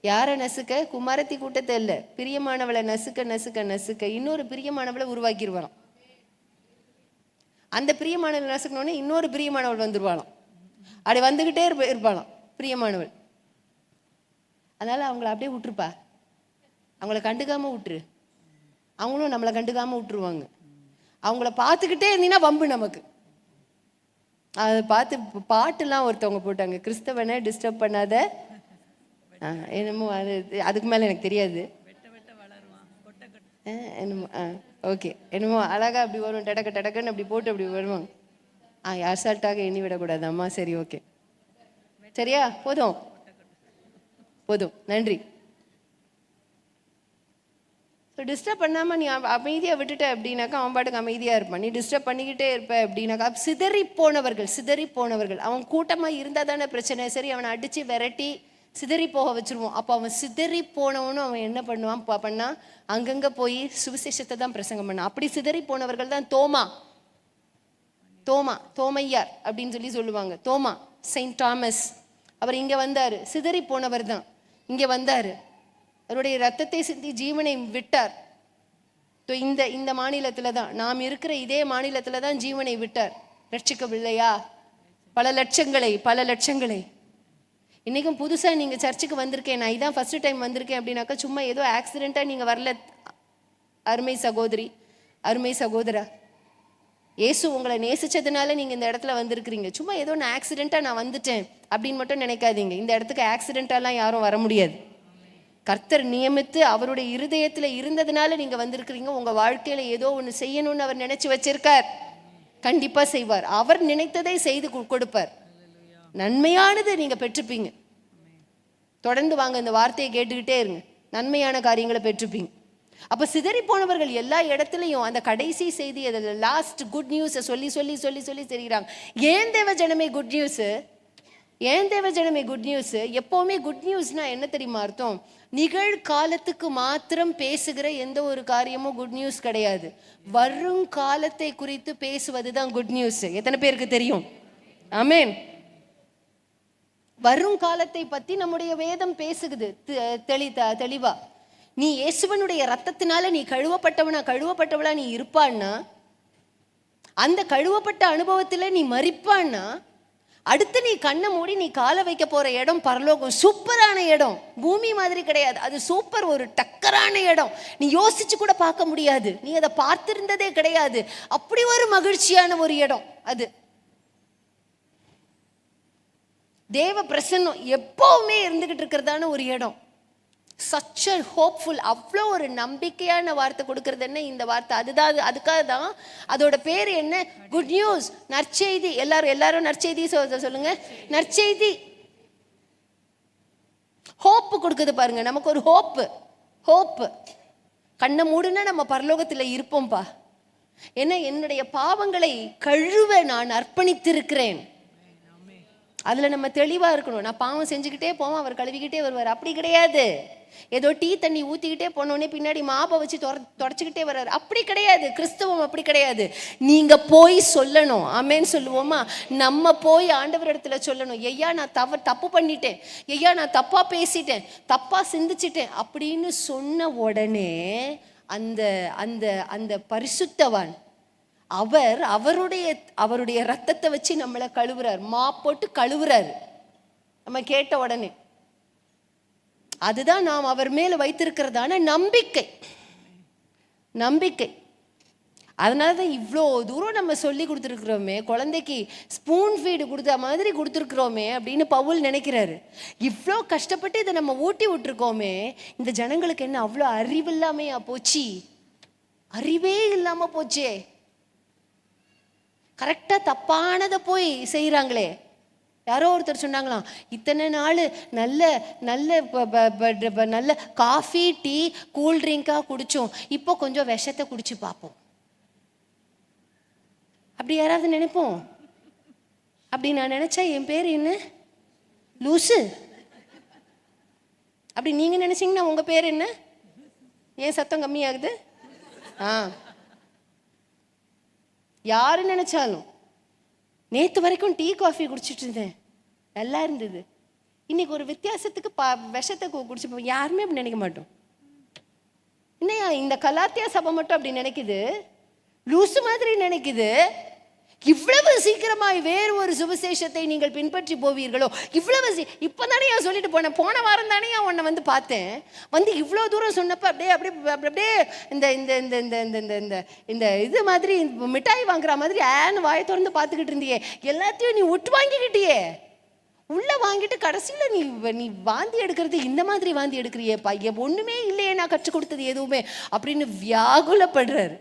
யாரை நசுக்க? குமாரத்தி கூட்டத்தை இல்ல, பிரியமானவளை நசுக்க நசுக்க நசுக்க இன்னொரு பிரியமானவளை உருவாக்கிடுவாராம். அந்த பிரியமானவள் நசுக்கணுன்னே இன்னொரு பிரியமானவள் வந்துருவாளாம். அப்படி வந்துகிட்டே இருப்பாளாம் பிரியமானவள். அதனால அவங்கள அப்படியே விட்டுருப்பா, அவங்கள கண்டுக்காம விட்டுரு, அவங்களும் நம்மளை கண்டுக்காம விட்டுருவாங்க. அவங்கள பார்த்துக்கிட்டே இருந்தீங்கன்னா வம்பு நமக்கு. அதை பார்த்து பாட்டுலாம் ஒருத்தவங்க போட்டாங்க, கிறிஸ்தவனை டிஸ்டர்ப் பண்ணாத என்னமோ, அதுக்கு மேலே எனக்கு தெரியாது என்னமோ. ஓகே, என்னமோ அழகா அப்படி வரும், டடக்க டடக்குன்னு அப்படி போட்டு அப்படி வருவாங்க. அசால்ட்டாக எண்ணி விடக்கூடாது அம்மா. சரி, ஓகே, சரியா? போதும் போதும், நன்றி. டிஸ்டர்ப் பண்ணாமல் நீ அமைதியாக விட்டுட்ட அப்படின்னாக்கா அவன் பாட்டுக்கு அமைதியாக இருப்பான். நீ டிஸ்டர்ப் பண்ணிக்கிட்டே இருப்ப அப்படின்னாக்கா சிதறி போனவர்கள். அவன் கூட்டமாக இருந்தால் தானே பிரச்சனை. சரி, அவனை அடித்து விரட்டி சிதறி போக வச்சுருவோம். அப்போ அவன் சிதறி போனவனும் அவன் என்ன பண்ணா அங்கங்கே போய் சுவிசேஷத்தை தான் பிரசங்கம் பண்ணான். அப்படி சிதறி போனவர்கள் தான் தோமையார் அப்படின்னு சொல்லி சொல்லுவாங்க. தோமா, செயின்ட் தாமஸ், அவர் இங்கே வந்தார், சிதறி போனவர் தான். இங்கே வந்தார், அவருடைய ரத்தத்தை சிந்தி ஜீவனை விட்டார். இந்த மாநிலத்தில் தான், நாம் இருக்கிற இதே மாநிலத்தில் தான் ஜீவனை விட்டார். ரட்சிக்கவில்லையா? பல லட்சங்களை. இன்றைக்கும் புதுசாக நீங்கள் சர்ச்சுக்கு வந்திருக்கேன், நான் இதான் ஃபர்ஸ்ட் டைம் வந்திருக்கேன் அப்படின்னாக்கா சும்மா ஏதோ ஆக்சிடெண்ட்டாக நீங்கள் வரல. அருமை சகோதரி, அருமை சகோதரா, இயேசு உங்களை நேசிச்சதுனால நீங்கள் இந்த இடத்துல வந்திருக்கிறீங்க. சும்மா ஏதோ நான் ஆக்சிடெண்ட்டாக நான் வந்துட்டேன் அப்படின்னு மட்டும் நினைக்காதீங்க. இந்த இடத்துக்கு ஆக்சிடெண்ட்டாலாம் யாரும் வர முடியாது. கர்த்தர் நியமித்து அவருடைய இருதயத்தில் இருந்ததுனால நீங்கள் வந்திருக்கிறீங்க. உங்கள் வாழ்க்கையில் ஏதோ ஒன்று செய்யணும்னு அவர் நினைச்சு வச்சிருக்கார், கண்டிப்பாக செய்வார். அவர் நினைத்ததை செய்து கொடுப்பார். நன்மையானது நீங்கள் பெற்றுப்பீங்க. தொடர்ந்து வாங்க, இந்த வார்த்தையை கேட்டுக்கிட்டே இருங்க, நன்மையான காரியங்களை பெற்றுப்பீங்க. அப்போ சிதறி போனவர்கள் எல்லா இடத்துலையும் அந்த கடைசி செய்தி, அதில் லாஸ்ட் குட் நியூஸை சொல்லி சொல்லி சொல்லி சொல்லி தெரிகிறாங்க. ஏன் தேவ ஜனமே குட் நியூஸு? எப்போவுமே குட் நியூஸ்னா என்ன தெரியுமா அர்த்தம்? நிகழ்காலத்துக்கு மாத்திரம் பேசுகிற எந்த ஒரு காரியமும் குட் நியூஸ் கிடையாது. வருங்காலத்தை குறித்து பேசுவது தான் குட் நியூஸ். எத்தனை பேருக்கு தெரியும்? ஆமென். வருங்காலத்தை பத்தி நம்முடைய வேதம் பேசுகிறது தெளிவா. நீ இயேசுவனுடைய ரத்தத்தினால நீ கழுவப்பட்டவளா நீ இருப்பான்னா, அந்த கழுவப்பட்ட அனுபவத்துல நீ மரிப்பான்னா, அடுத்து நீ கண்ணை மூடி நீ காலை வைக்க போற இடம் பரலோகம். சூப்பரான இடம், பூமி மாதிரி கிடையாது, அது சூப்பர், ஒரு டக்கரான இடம். நீ யோசிச்சு கூட பார்க்க முடியாது, நீ அதை பார்த்திருந்ததே கிடையாது. அப்படி ஒரு மகிழ்ச்சியான ஒரு இடம் அது. தேவ பிரசன்னம் எப்பவுமே இருந்துகிட்டு இருக்கிறதான ஒரு இடம். சச் அ ஹோப்ஃபுல், அவ்வளோ ஒரு நம்பிக்கையான வார்த்தை கொடுக்கறது என்ன இந்த வார்த்தை. அதுக்காக தான் அதோட பேர் என்ன? குட் நியூஸ், நற்செய்தி. எல்லாரும் நற்செய்தி சொல்லுங்க, நற்செய்தி. ஹோப்பு கொடுக்குது பாருங்க, நமக்கு ஒரு ஹோப்பு. கண்ணை மூடுனா நம்ம பரலோகத்தில் இருப்போம்பா. ஏன்னா என்னுடைய பாவங்களை கழுவ நான் அர்ப்பணித்திருக்கிறேன். அதில் நம்ம தெளிவாக இருக்கணும். நான் பாவம் செஞ்சுக்கிட்டே போவோம், அவர் கழுவிக்கிட்டே வருவார். அப்படி கிடையாது. ஏதோ டீ தண்ணி ஊற்றிக்கிட்டே போனோடனே பின்னாடி மாப்பை வச்சு தொடச்சிக்கிட்டே வர்றாரு. அப்படி கிடையாது. கிறிஸ்தவம் அப்படி கிடையாது. நீங்கள் போய் சொல்லணும். ஆமேன்னு சொல்லுவோமா? நம்ம போய் ஆண்டவர் இடத்துல சொல்லணும், ஐயா நான் தப்பு பண்ணிட்டேன், ஐயா நான் தப்பாக பேசிட்டேன், தப்பாக சிந்திச்சிட்டேன் அப்படின்னு சொன்ன உடனே அந்த அந்த அந்த பரிசுத்தவான் அவருடைய ரத்தத்தை வச்சு நம்மளை கழுவுறார், போட்டு கழுவுறாரு நம்ம கேட்ட உடனே. அதுதான் நாம் அவர் மேல வைத்திருக்கிறதான நம்பிக்கை. அதனாலதான் இவ்வளோ தூரம் நம்ம சொல்லி கொடுத்துருக்குறோமே, குழந்தைக்கு ஸ்பூன் ஃபீடு கொடுத்த மாதிரி கொடுத்துருக்குறோமே அப்படின்னு பவுல் நினைக்கிறாரு. இவ்வளோ கஷ்டப்பட்டு இதை நம்ம ஊட்டி விட்டுருக்கோமே, இந்த ஜனங்களுக்கு என்ன அவ்வளோ அறிவில்லாமையா போச்சு? அறிவே இல்லாம போச்சே. கரெக்டாக தப்பானதை போய் செய்கிறாங்களே. யாரோ ஒருத்தர் சொன்னாங்களாம், இத்தனை நாள் நல்ல நல்ல காஃபி டீ கூல்ட்ரிங்காக குடித்தோம், இப்போ கொஞ்சம் விஷத்தை குடிச்சு பார்ப்போம். அப்படி யாராவது நினைப்போம்? அப்படி நான் நினச்சா என் பேர் என்ன? லூசு. அப்படி நீங்கள் நினச்சிங்கன்னா உங்கள் பேர் என்ன? ஏன் சத்தம் கம்மியாகுது? யாரு நினைச்சாலும் நேற்று வரைக்கும் டீ காஃபி குடிச்சிட்டு இருந்தேன், நல்லா இருந்தது. இன்னைக்கு ஒரு வித்தியாசத்துக்கு விஷத்தை குடிச்சு யாருமே அப்படி நினைக்க மாட்டோம். இன்னையா இந்த கலாத்தியா சபை மட்டும் அப்படி நினைக்குது, லூசு மாதிரி நினைக்குது. இவ்வளவு சீக்கிரமாய் வேறு ஒரு சுவிசேஷத்தை நீங்கள் பின்பற்றி போவீர்களோ? இவ்வளவு இப்பதானே சொல்லிட்டு போன வாரம் தானே உன்னை வந்து பார்த்தேன், வந்து இவ்வளோ தூரம் சொன்னப்ப அப்படியே அப்படியே அப்படியே இந்த இந்த இந்த இந்த இந்த இந்த இந்த இது மாதிரி மிட்டாய் வாங்குற மாதிரி ஏன்னு வாயை திறந்து பார்த்துக்கிட்டு இருந்தியே, எல்லாத்தையும் நீ விட்டு வாங்கிக்கிட்டியே, உள்ள வாங்கிட்டு கடைசியில் நீ வாந்தி எடுக்கிறது இந்த மாதிரி வாந்தி எடுக்கிறியேப்பா, ஒண்ணுமே இல்லையே நான் கற்றுக் கொடுத்தது எதுவுமே அப்படின்னு வியாகுலப்படுறாரு.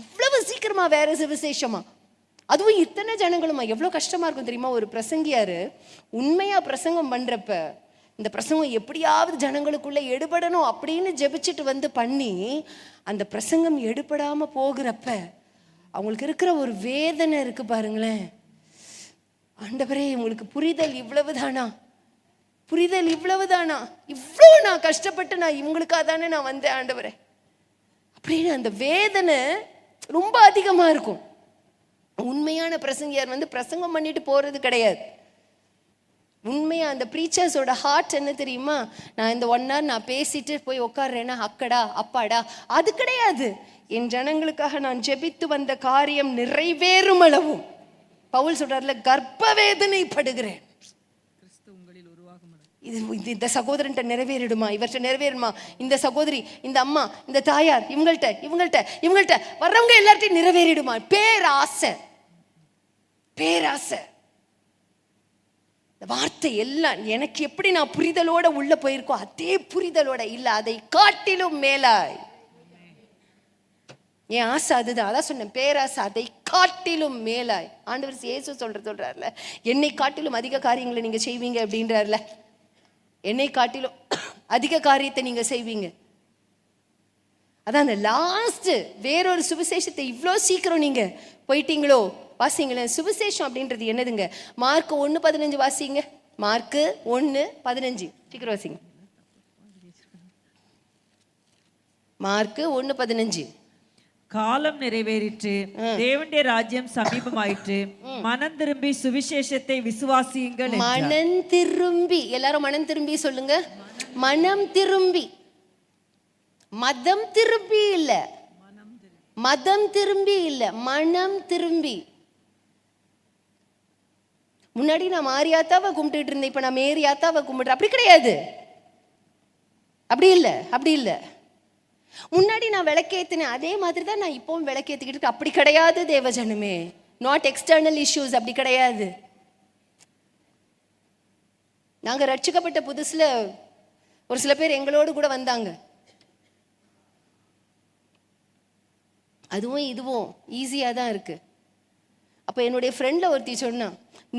இவ்வளவு சீக்கிரமா வேற சுவிசேஷமா, அதுவும் இத்தனை ஜனங்களுமா, எவ்வளோ கஷ்டமா இருக்கும் தெரியுமா? ஒரு பிரசங்கியாரு உண்மையா பிரசங்கம் பண்றப்ப இந்த பிரசங்கம் எப்படியாவது ஜனங்களுக்குள்ள எடுபடணும் அப்படின்னு ஜெபிச்சுட்டு வந்து பண்ணி அந்த பிரசங்கம் எடுபடாம போகிறப்ப அவங்களுக்கு இருக்கிற ஒரு வேதனை இருக்கு பாருங்களேன். ஆண்டவரே உங்களுக்கு புரிதல் இவ்வளவுதானா, புரிதல் இவ்வளவுதானா, இவ்வளோ நான் கஷ்டப்பட்டு நான் இவங்களுக்காக தானே நான் வந்தேன் ஆண்டவரே அப்படின்னு அந்த வேதனை ரொம்ப அதிகமா இருக்கும். உண்மையான பிரசங்கியார் வந்து பிரசங்கம் பண்ணிட்டு போறது கிடையாது. உண்மையா அந்த ப்ரீச்சர்ஸோட ஹார்ட் என்ன தெரியுமா? நான் இந்த 1 hour நான் பேசிட்டு போய் உட்கார்றேன்னா அக்கடா அப்பாடா, அது கிடையாது. என் ஜனங்களுக்காக நான் ஜெபித்து வந்த காரியம் நிறைவேறும் அளவும், பவுல் சொல்றாருல, கர்ப்ப வேதனைப்படுகிறேன். இது இந்த சகோதரன்ட்ட நிறைவேறிடுமா, இவர்கிட்ட நிறைவேறுமா, இந்த சகோதரி, இந்த அம்மா, இந்த தாயார், இவங்கள்ட்ட வர்றவங்க எல்லார்ட்டையும் நிறைவேறிடுமா? பேராசை, பேராசை. இந்த வார்த்தை எல்லாம் எனக்கு எப்படி நான் புரிதலோட உள்ள போயிருக்கோ அதே புரிதலோட இல்ல, அதை காட்டிலும் மேலாய் என் ஆசை அதுதான். அதான் சொன்னேன், பேராசை, அதை காட்டிலும் மேலாய். ஆண்டவர் இயேசு சொல்றாருல, என்னை காட்டிலும் அதிக காரியங்களை நீங்க செய்வீங்க அப்படின்றாருல, என்னை காட்டிலும் அதிக காரியத்தை நீங்க செய்வீங்க. அதான் அந்த லாஸ்ட் வேறொரு சுவிசேஷத்தை இவ்வளோ சீக்கிரம் நீங்க போயிட்டீங்களோ. வாசிங்களேன், சுவிசேஷம் அப்படின்றது என்னதுங்க? மார்க் 1:15 வாசிங்க. மார்க் 1:15 சீக்கிரம் வாசிங்க. மார்க் 1:15. காலம் நிறைவேறிற்று, தேவனுடைய ராஜ்யம் சமீபமாயிற்று, மனம் திரும்பி சுவிசேஷத்தை விசுவாசியுங்கள். மனம் திரும்பி, எல்லாரும் மனம் திரும்பி சொல்லுங்க. மனம் திரும்பி, மதம் திரும்பி இல்ல, மதம் திரும்பி இல்ல, மனம் திரும்பி. முன்னாடி நான் மாரியாத்தாவை கும்பிட்டுட்டு இருந்தேன், இப்ப நான் மேரியாத்தாவை கும்பிடுறேன், அப்படி கிடையாது. அப்படி இல்ல, அப்படி இல்ல. முன்னாடி நான் விளக்கேத்தினேன், அதே மாதிரி தான் நான் இப்பவும் விளக்கேத்திக்கிட்டு இருக்கேன், அப்படி கிடையாது தேவஜனமே. நாட் எக்ஸ்டர்னல் இஷ்யூஸ், அப்படி கிடையாது. நாங்க ரட்சிக்கப்பட்ட புதுசுல ஒரு சில பேர் எங்களோடு கூட வந்தாங்க. அதுவும் இதுவும் ஈஸியா தான் இருக்கு. அப்ப என்னுடைய ஃப்ரெண்ட்ல ஒருத்தி சொன்னா,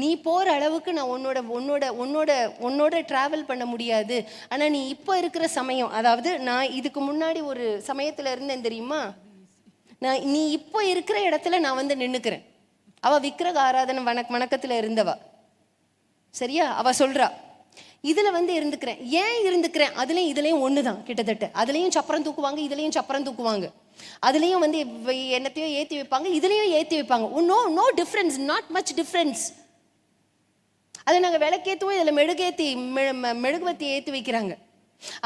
நீ போற அளவுக்கு நான் உன்னோட டிராவல் பண்ண முடியாது, ஆனா நீ இப்போ இருக்கிற சமயம், அதாவது நான் இதுக்கு முன்னாடி ஒரு சமயத்துல இருந்தேன் தெரியுமா, நீ இப்போ இருக்கிற இடத்துல நான் வந்து நின்னுக்கிறேன். அவ விக்கிரக ஆராதனை வணக்கத்துல இருந்தவா, சரியா? அவ சொல்றா, இதுல வந்து இருந்துக்கிறேன். ஏன் இருந்துக்கிறேன்? அதுலயும் இதுலயும் ஒண்ணுதான் கிட்டத்தட்ட. அதுலயும் சப்பரம் தூக்குவாங்க, இதுலயும் சப்பரம் தூக்குவாங்க, அதுலயும் வந்து என்னத்தையும் ஏத்தி வைப்பாங்க, இதுலயும் ஏத்தி வைப்பாங்க. No difference, not much difference. அதை நாங்கள் விளக்கேற்றுவோம், இதில் மெழுகுவத்தி ஏற்றி வைக்கிறாங்க.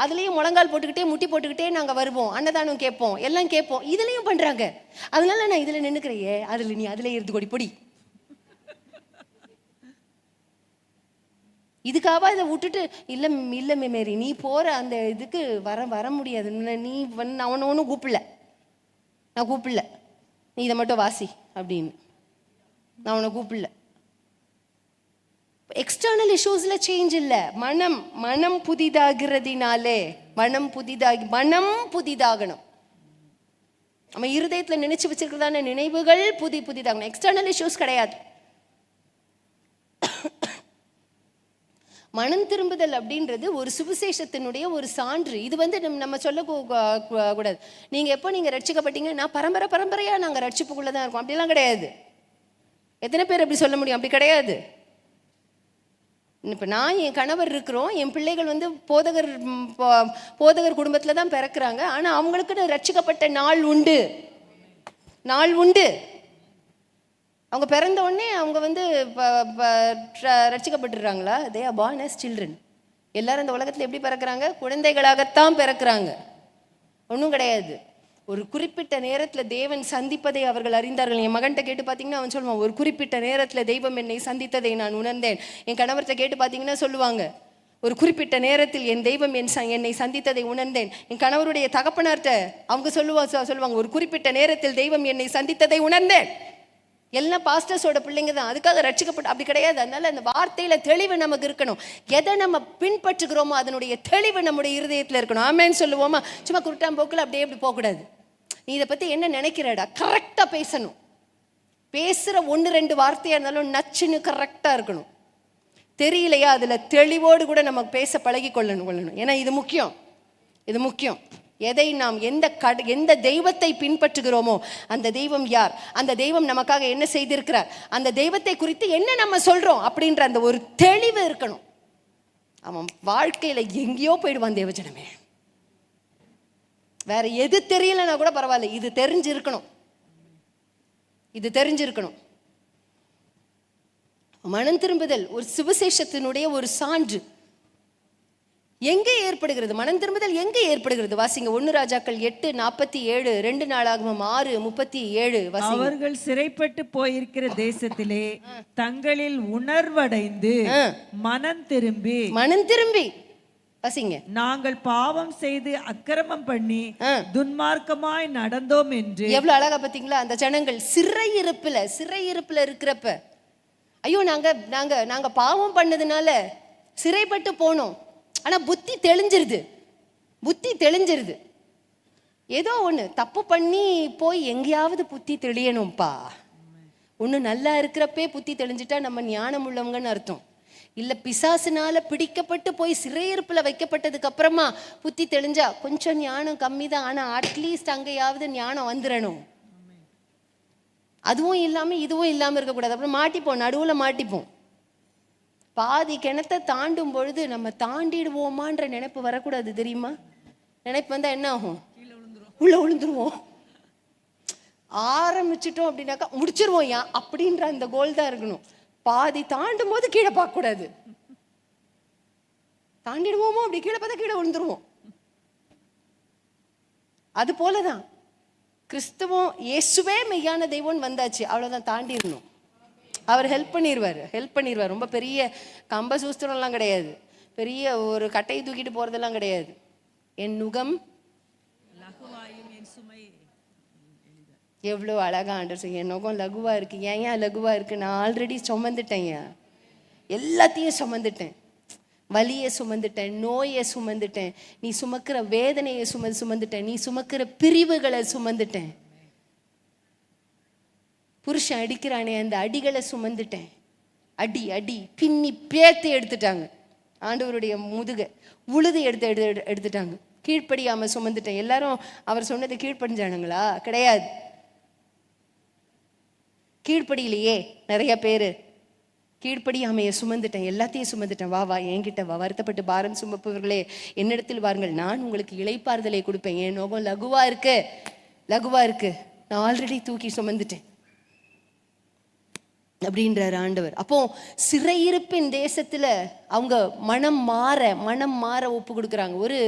அதுலேயும் முழங்கால் போட்டுக்கிட்டே முட்டி போட்டுக்கிட்டே நாங்கள் வருவோம், அன்னதானம் கேட்போம், எல்லாம் கேட்போம். இதுலேயும் பண்ணுறாங்க. அதனால நான் இதில் நின்றுக்கிறையே, அதில் நீ அதில் இருந்து கொடி பொடி. இதுக்காக இதை விட்டுட்டு இல்லை மேரி நீ போகிற அந்த இதுக்கு வர முடியாது, நீ நான் ஒன்றும் கூப்பிடல, நீ இதை மட்டும் வாசி அப்படின்னு நான் உன்னை கூப்பிடல. எக்ஸ்டர்னல் இஷ்யூஸ்ல சேஞ்ச் இல்ல, மனம் புதிதாகிறதினாலே, மனம் புதிதாகணும். நம்ம இருதயத்துல நினைச்சு வச்சிருக்கிறதான நினைவுகள் புதிதாகணும். எக்ஸ்டர்னல் இஷ்யூஸ் கிடையாது. மனம் திரும்புதல் அப்படின்றது ஒரு சுவிசேஷத்தினுடைய ஒரு சான்று. இது வந்து நம்ம சொல்ல கூடாது, நீங்க ரட்சிக்கப்பட்டீங்க, நான் பரம்பரையா நாங்க ரட்சிப்புக்குள்ளதான் இருக்கோம், அப்படிலாம் கிடையாது. எத்தனை பேர் அப்படி சொல்ல முடியும்? அப்படி கிடையாது. இப்போ நான் என் கணவர் இருக்கிறோம், என் பிள்ளைகள் வந்து போதகர் குடும்பத்தில் தான் பிறக்கிறாங்க, ஆனால் அவங்களுக்கு ரட்சிக்கப்பட்ட நாள் உண்டு. அவங்க பிறந்த உடனே அவங்க வந்து ரட்சிக்கப்பட்டுடுறாங்களா? They are born as children. எல்லாரும் இந்த உலகத்தில் எப்படி பிறக்கிறாங்க? குழந்தைகளாகத்தான் பிறக்கிறாங்க. ஒன்றும் கிடையாது. ஒரு குறிப்பிட்ட நேரத்தில் தேவன் சந்திப்பதை அவர்கள் அறிந்தார்கள். என் மகன்கிட்ட கேட்டு பார்த்தீங்கன்னா அவன் சொல்லுவான், ஒரு குறிப்பிட்ட நேரத்தில் தெய்வம் என்னை சந்தித்ததை நான் உணர்ந்தேன். என் கணவர்கிட்ட கேட்டு பார்த்தீங்கன்னா சொல்லுவாங்க, ஒரு குறிப்பிட்ட நேரத்தில் என் தெய்வம் என்னை சந்தித்ததை உணர்ந்தேன். என் கணவருடைய தகப்பனார்கிட்ட அவங்க சொல்லுவாங்க, ஒரு குறிப்பிட்ட நேரத்தில் தெய்வம் என்னை சந்தித்ததை உணர்ந்தேன். எல்லாம் பாஸ்டர்ஸோட பிள்ளைங்க தான், அதுக்காக ரட்சிக்கப்பட்ட அப்படி கிடையாது. அதனால அந்த வார்த்தையில தெளிவு நமக்கு இருக்கணும். எதை நம்ம பின்பற்றுகிறோமோ அதனுடைய தெளிவு நம்முடைய இருதயத்தில் இருக்கணும். ஆமேன்னு சொல்லுவோமா? சும்மா குருட்டாம்போக்கில் அப்படியே அப்படி போகக்கூடாது. நீ இதை பற்றி என்ன நினைக்கிறடா, கரெக்டாக பேசணும். பேசுகிற 1-2 வார்த்தையாக இருந்தாலும் நச்சுன்னு கரெக்டாக இருக்கணும். தெரியலையா, அதில் தெளிவோடு கூட நம்ம பேச பழகி கொள்ளணும். ஏன்னா இது முக்கியம். எதை நாம் எந்த தெய்வத்தை பின்பற்றுகிறோமோ அந்த தெய்வம் யார், அந்த தெய்வம் நமக்காக என்ன செய்திருக்கிறார், அந்த தெய்வத்தை குறித்து என்ன நம்ம சொல்றோம் அப்படின்ற அந்த ஒரு தெளிவு இருக்கணும். அவன் வாழ்க்கையில எங்கேயோ போயிடுவான் தேவஜனமே. வேற எது தெரியலன்னா கூட பரவாயில்ல, இது தெரிஞ்சிருக்கணும். மனம் திரும்புதல் ஒரு சுவிசேஷத்தினுடைய ஒரு சான்று. எங்கே ஏற்படுகிறது மனம் திரும்புதல்? எங்கே ஏற்படுகிறது? வாசிங்க 1 ராஜாக்கள் 8:47, 2 நாளாகமம் 6:37. அவர்கள் சிறைப்பட்டு போயிருக்கிற தேசத்திலே தங்களில் உணர்வடைந்து மனம் திரும்பி வாசிங்க, நாங்கள் பாவம் செய்து அக்கிரமம் பண்ணி துன்மார்க்கமாய் நடந்தோம் என்று. எவ்வளவு அழகா பாத்தீங்களா? அந்த ஜனங்கள் சிறையிருப்புல இருக்கிறப்ப, ஐயோ நாங்க பாவம் பண்ணதுனால சிறைப்பட்டு போனோம். ஆனா புத்தி தெளிஞ்சிருது. ஏதோ ஒண்ணு தப்பு பண்ணி போய் எங்கேயாவது புத்தி தெளியணும்ப்பா. ஒண்ணு நல்லா இருக்கிறப்பே புத்தி தெளிஞ்சிட்டா நம்ம ஞானம் உள்ளவங்கன்னு அர்த்தம். இல்ல பிசாசுனால பிடிக்கப்பட்டு போய் சிறையிருப்புல வைக்கப்பட்டதுக்கு அப்புறமா புத்தி தெளிஞ்சா கொஞ்சம் ஞானம் கம்மி தான், ஆனா அட்லீஸ்ட் அங்கேயாவது ஞானம் வந்துடணும். அதுவும் இல்லாம இதுவும் இல்லாம இருக்கக்கூடாது. அப்புறம் நடுவுல மாட்டிப்போம். பாதி கிணத்தை தாண்டும் பொழுது நம்ம தாண்டிடுவோமான்ற நினைப்பு வரக்கூடாது, தெரியுமா? நினைப்பு வந்தா என்ன ஆகும்? உள்ள விழுந்துருவோம். ஆரம்பிச்சிட்டோம் அப்படின்னாக்கா முடிச்சிருவோம் அப்படின்ற அந்த கோல் தான் இருக்கணும். பாதி தாண்டும் போது கீழே பார்க்க கூடாது. தாண்டிடுவோமோ அப்படி கீழே பார்த்தா கீழே விழுந்துருவோம். அது போலதான் கிறிஸ்துவம், இயேசுவே மெய்யான தெய்வம் வந்தாச்சு, அவ்வளவுதான், தாண்டிடணும். அவர் ஹெல்ப் பண்ணிடுவார். ரொம்ப பெரிய கம்ப சூஸ்திரம்லாம் கிடையாது, பெரிய ஒரு கட்டையை தூக்கிட்டு போறதெல்லாம் கிடையாது. என் நுகம் எவ்வளோ அழகா ஆண்டவர், என் நுகம் லகுவா இருக்கு. ஏன் லகுவா இருக்கு? நான் ஆல்ரெடி சுமந்துட்டேன், எல்லாத்தையும் சுமந்துட்டேன். வலியை சுமந்துட்டேன், நோயை சுமந்துட்டேன், நீ சுமக்கிற வேதனையை சுமந்துட்டேன், நீ சுமக்கிற பிரிவுகளை சுமந்துட்டேன். புருஷன் அடிக்கிறானே அந்த அடிகளை சுமந்துட்டேன். அடி பின்னி பேத்து எடுத்துட்டாங்க. ஆண்டவருடைய முதுகை உழுது எடுத்துட்டாங்க. கீழ்ப்படியாம சுமந்துட்டேன். எல்லாரும் அவர் சொன்னது கீழ்ப்படிஞ்சானுங்களா? கிடையாது. கீழ்ப்படியிலேயே நிறைய பேரு கீழ்ப்படியாமைய சுமந்துட்டேன், எல்லாத்தையும் சுமந்துட்டேன். வா என்கிட்ட வா, வருத்தப்பட்டு பாரம் சுமப்பவர்களே என்னிடத்தில் வாருங்கள், நான் உங்களுக்கு இளைப்பாறுதலை கொடுப்பேன். என் நோகம் லகுவா இருக்கு. நான் ஆல்ரெடி தூக்கி சுமந்துட்டேன் அப்படின்றார் ஆண்டவர். அப்போ சிறையிருப்பின் தேசத்துல அவங்க மனம் மாற ஒப்பு கொடுக்குறாங்க. ஒரு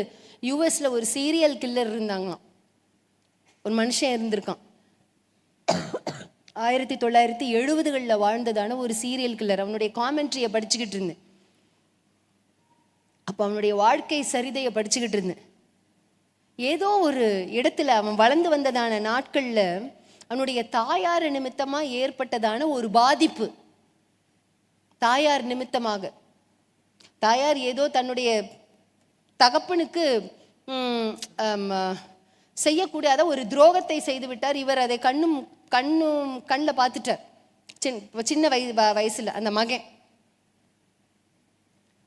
யூஎஸ்ல ஒரு சீரியல் கில்லர் இருந்தாங்களாம். ஒரு மனுஷன் இருந்திருக்கான். 1970களில் வாழ்ந்ததான ஒரு சீரியல் கில்லர். அவனுடைய காமெண்ட்ரியை படிச்சுக்கிட்டு இருந்தேன். அப்போ அவனுடைய வாழ்க்கை சரிதையை படிச்சுக்கிட்டு இருந்தேன். ஏதோ ஒரு இடத்துல அவன் வளர்ந்து வந்ததான நாட்கள்ல அவனுடைய தாயார் நிமித்தமா ஏற்பட்டதான ஒரு பாதிப்பு. தாயார் நிமித்தமாக தாயார் ஏதோ தன்னுடைய தகப்பனுக்கு செய்யக்கூடாத ஒரு துரோகத்தை செய்து விட்டார். இவர் அதை கண்ணில் பார்த்துட்டார். சின்ன வயசுல அந்த மகன்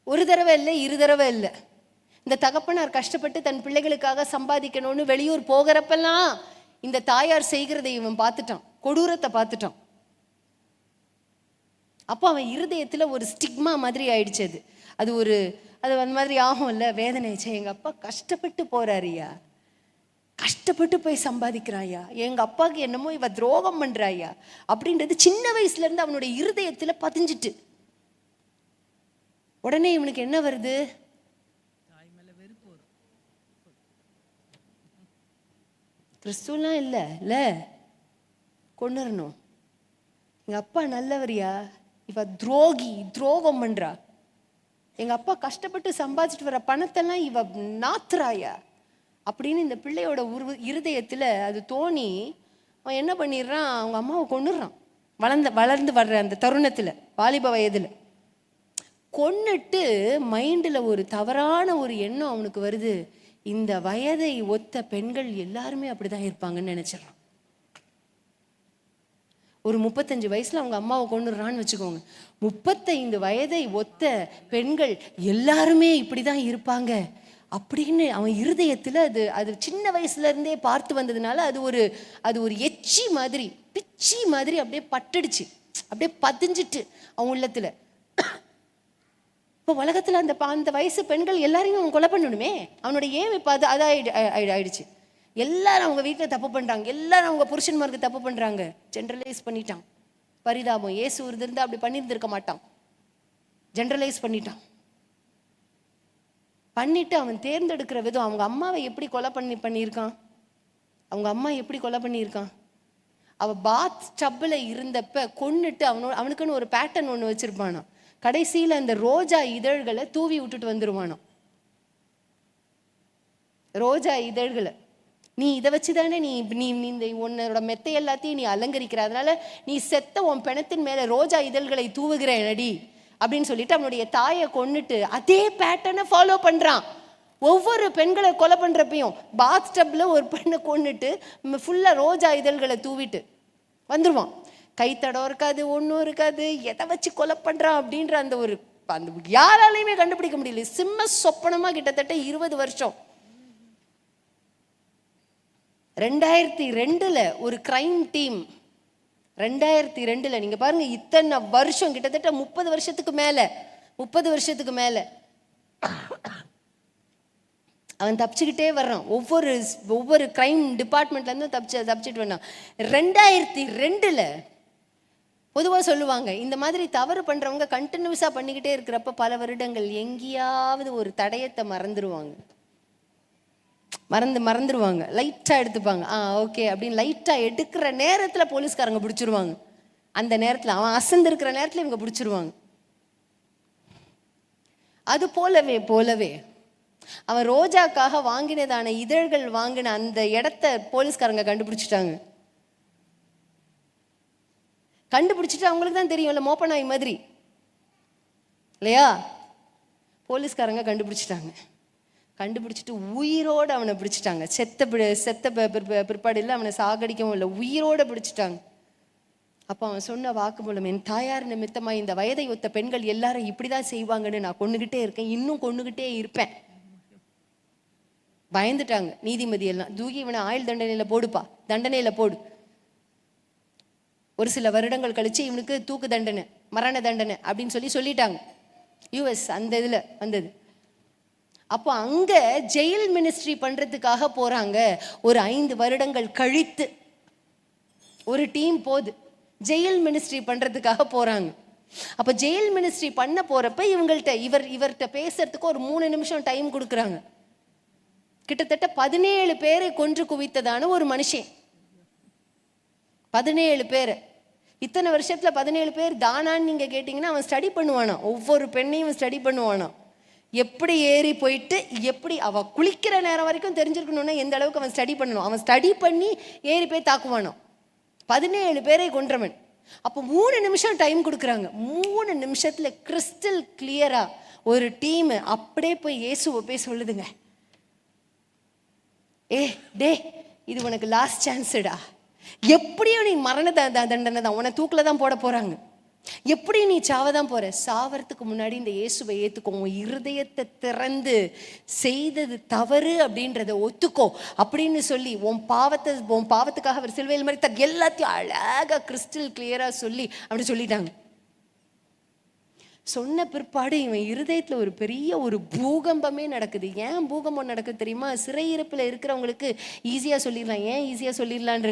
ஒரு தடவை இல்லை, 2 தடவை இல்லை. இந்த தகப்பனார் கஷ்டப்பட்டு தன் பிள்ளைகளுக்காக சம்பாதிக்கணும்னு வெளியூர் போகிறப்பெல்லாம் இந்த தாயார் செய்கிறதை இவன் பார்த்துட்டான், கொடூரத்தை பார்த்துட்டான். அப்போ அவன் இருதயத்துல ஒரு ஸ்டிக்மா மாதிரி ஆயிடுச்சு. அது அந்த மாதிரி ஆகும் இல்ல, வேதனை. எங்க அப்பா கஷ்டப்பட்டு போறாருயா, கஷ்டப்பட்டு போய் சம்பாதிக்கிறாயா, எங்க அப்பாவுக்கு என்னமோ இவ துரோகம் பண்றாயா அப்படின்றது சின்ன வயசுல இருந்து அவனுடைய இருதயத்துல பதிஞ்சிட்டு, உடனே இவனுக்கு என்ன வருது? கிறிஸ்துவலாம் இல்ல கொன்னுறணும். எங்க அப்பா நல்லவரியா, இவ துரோகி, துரோகம் பண்றா. எங்க அப்பா கஷ்டப்பட்டு சம்பாதிச்சுட்டு வர பணத்தெல்லாம் இவ நாத்துறாயா அப்படின்னு இந்த பிள்ளையோட இருதயத்துல அது தோணி அவன் என்ன பண்ணிடுறான், அவங்க அம்மாவை கொன்னுடுறான். வளர்ந்து வர்ற அந்த தருணத்துல, வாலிப வயதுல கொன்னுட்டு மைண்டில் ஒரு தவறான ஒரு எண்ணம் அவனுக்கு வருது. இந்த வயதை ஒத்த பெண்கள் எல்லாருமே அப்படிதான் இருப்பாங்கன்னு நினைச்சிடறான். ஒரு 35 வயசுல அவங்க அம்மாவை கொண்டுறான்னு வச்சுக்கோங்க. 35 வயதை ஒத்த பெண்கள் எல்லாருமே இப்படிதான் இருப்பாங்க அப்படின்னு அவன் இருதயத்துல அது சின்ன வயசுல இருந்தே பார்த்து வந்ததுனால அது ஒரு எச்சி மாதிரி, பிச்சி மாதிரி அப்படியே பட்டுடுச்சு, அப்படியே பதிஞ்சிட்டு அவன் உள்ளத்துல. இப்போ உலகத்துல அந்த வயசு பெண்கள் எல்லாரையும் அவன் கொலை பண்ணணுமே, அவனோட ஏம் இப்போ ஆயிடுச்சு. எல்லாரும் அவங்க வீட்டில் தப்பு பண்றாங்க, எல்லாரும் அவங்க புருஷன்மாருக்கு தப்பு பண்றாங்க. ஜென்ரலைஸ் பண்ணிட்டான். பரிதாபம், இயேசு இருந்தா அப்படி பண்ணியிருந்திருக்க மாட்டான். ஜென்ரலைஸ் பண்ணிட்டு அவன் தேர்ந்தெடுக்கிற விதம், அவங்க அம்மாவை எப்படி கொலை பண்ணியிருக்கான், அவங்க அம்மா எப்படி கொலை பண்ணியிருக்கான். அவ பாத் டப்பில் இருந்தப்ப கொன்னுட்டு அவனுக்குன்னு ஒரு பேட்டர்ன் ஒன்று வச்சிருப்பானா. கடைசியில் அந்த ரோஜா இதழ்களை தூவி விட்டுட்டு வந்துருவானோ. ரோஜா இதழ்களை நீ இதை வச்சுதானே நீ இந்த உன்னோட மெத்தை எல்லாத்தையும் நீ அலங்கரிக்கிற, அதனால நீ செத்த உன் பிணத்தின் மேல ரோஜா இதழ்களை தூவுகிற நடி அப்படின்னு சொல்லிட்டு அவனுடைய தாயை கொன்னுட்டு அதே பேட்டர்னை ஃபாலோ பண்றான். ஒவ்வொரு பெண்களை கொலை பண்றப்பையும் பாத் டப்ல ஒரு பெண்ணை கொன்னுட்டு ஃபுல்லா ரோஜா இதழ்களை தூவிட்டு வந்துருவான். கைத்தடம் இருக்காது, ஒன்றும் இருக்காது, எதை வச்சு கொலை பண்றான் அப்படின்ற அந்த யாராலையுமே கண்டுபிடிக்க முடியல. சிம்ம சொப்பனமா கிட்டத்தட்ட 20 வருஷம். 2002 ஒரு கிரைம் டீம், 2002 நீங்க பாருங்க, இத்தனை வருஷம், கிட்டத்தட்ட 30 வருஷத்துக்கு மேல அவன் தப்பிச்சுக்கிட்டே வர்றான். ஒவ்வொரு கிரைம் டிபார்ட்மெண்ட்ல இருந்தும் தப்பிச்சுட்டு வந்தான். 2002 பொதுவாக சொல்லுவாங்க, இந்த மாதிரி தவறு பண்றவங்க கண்டினியூஸா பண்ணிக்கிட்டே இருக்கிறப்ப பல வருடங்கள் எங்கேயாவது ஒரு தடயத்தை மறந்துடுவாங்க, லைட்டா எடுத்துப்பாங்க. ஓகே அப்படின்னு லைட்டா எடுக்கிற நேரத்துல போலீஸ்காரங்க பிடிச்சிருவாங்க. அந்த நேரத்துல அவன் அசந்து இருக்கிற நேரத்துல இவங்க பிடிச்சிருவாங்க. அது போலவே அவன் ரோஜாக்காக வாங்கினதான இதழ்கள் வாங்கின அந்த இடத்த போலீஸ்காரங்க கண்டுபிடிச்சிட்டு அவங்களுக்கு தான் தெரியும்ல, மோப்பனாய் மாதிரி இல்லையா. போலீஸ்காரங்க கண்டுபிடிச்சிட்டு உயிரோடு அவனை பிடிச்சிட்டாங்க. செத்த பிற்பாடு இல்லை, அவனை சாகடிக்கவும் இல்லை, உயிரோட பிடிச்சிட்டாங்க. அப்போ அவன் சொன்ன வாக்கு மூலம், என் தாயார் நிமித்தமா இந்த வயதை ஒத்த பெண்கள் எல்லாரும் இப்படிதான் செய்வாங்கன்னு நான் கொன்னுகிட்டே இருக்கேன், இன்னும் கொன்னுகிட்டே இருப்பேன். பயந்துட்டாங்க நீதிமதி எல்லாம். தூக்கி இவனை ஆயுள் தண்டனையில போடு. ஒரு சில வருடங்கள் கழிச்சு இவனுக்கு தூக்கு தண்டனை, மரண தண்டனை அப்படின்னு சொல்லிட்டாங்க. US அந்த இதுல வந்தது. அப்போ அங்க ஜெயில் மினிஸ்ட்ரி பண்றதுக்காக போறாங்க. ஒரு 5 வருடங்கள் கழித்து ஒரு டீம் போகுது, ஜெயில் மினிஸ்ட்ரி பண்றதுக்காக போறாங்க. அப்ப ஜெயில் மினிஸ்ட்ரி பண்ண போறப்ப இவர்கிட்ட பேசுறதுக்கு ஒரு 3 நிமிஷம் டைம் கொடுக்குறாங்க. கிட்டத்தட்ட 17 பேரை கொன்று குவித்ததான ஒரு மனுஷன். 17 பேர், இத்தனை வருஷத்துல 17 பேர் தானான்னு நீங்க கேட்டீங்கன்னா அவன் ஸ்டடி பண்ணுவானா, ஒவ்வொரு பெண்ணையும் ஸ்டடி பண்ணுவானா. எப்படி ஏறி போயிட்டு எப்படி அவ குளிக்கிற நேரம் வரைக்கும் தெரிஞ்சிருக்கணும்னா எந்த அளவுக்கு அவன் ஸ்டடி பண்ணணும். அவன் ஸ்டடி பண்ணி ஏறி போய் தாக்குவானோ. 17 பேரை கொன்றவன். அப்போ 3 நிமிஷம் டைம் கொடுக்குறாங்க. 3 நிமிஷத்துல கிறிஸ்டல் கிளியரா ஒரு டீம் அப்படியே போய் இயேசுவை போய் சொல்லுதுங்க, டே இது உனக்கு லாஸ்ட் சான்ஸ்டா, எப்படியும் நீ மரண தண்டனை தான், உன்னை தூக்கில தான் போட போறாங்க, எப்படி நீ சாவதான் போற, சாவறதுக்கு முன்னாடி இந்த இயேசுவை ஏத்துக்கோ, உன் இருதயத்தை திறந்து செய்தது தவறு அப்படின்றத ஒத்துக்கோ அப்படின்னு சொல்லி உன் பாவத்துக்காக அவர் சிலுவையில் மரித்தார் எல்லாத்தையும் அழகா கிறிஸ்டல் கிளியரா சொல்லி அப்படி சொல்லிட்டாங்க. சொன்ன பிற்பாடு இவன் இருதயத்துல ஒரு பெரிய ஒரு பூகம்பமே நடக்குது. ஏன் பூகம்பம் நடக்குது தெரியுமா? சிறையிருப்புல இருக்கிறவங்களுக்கு ஈஸியா சொல்லிடலாம். ஏன் ஈஸியா சொல்லிடலான்ற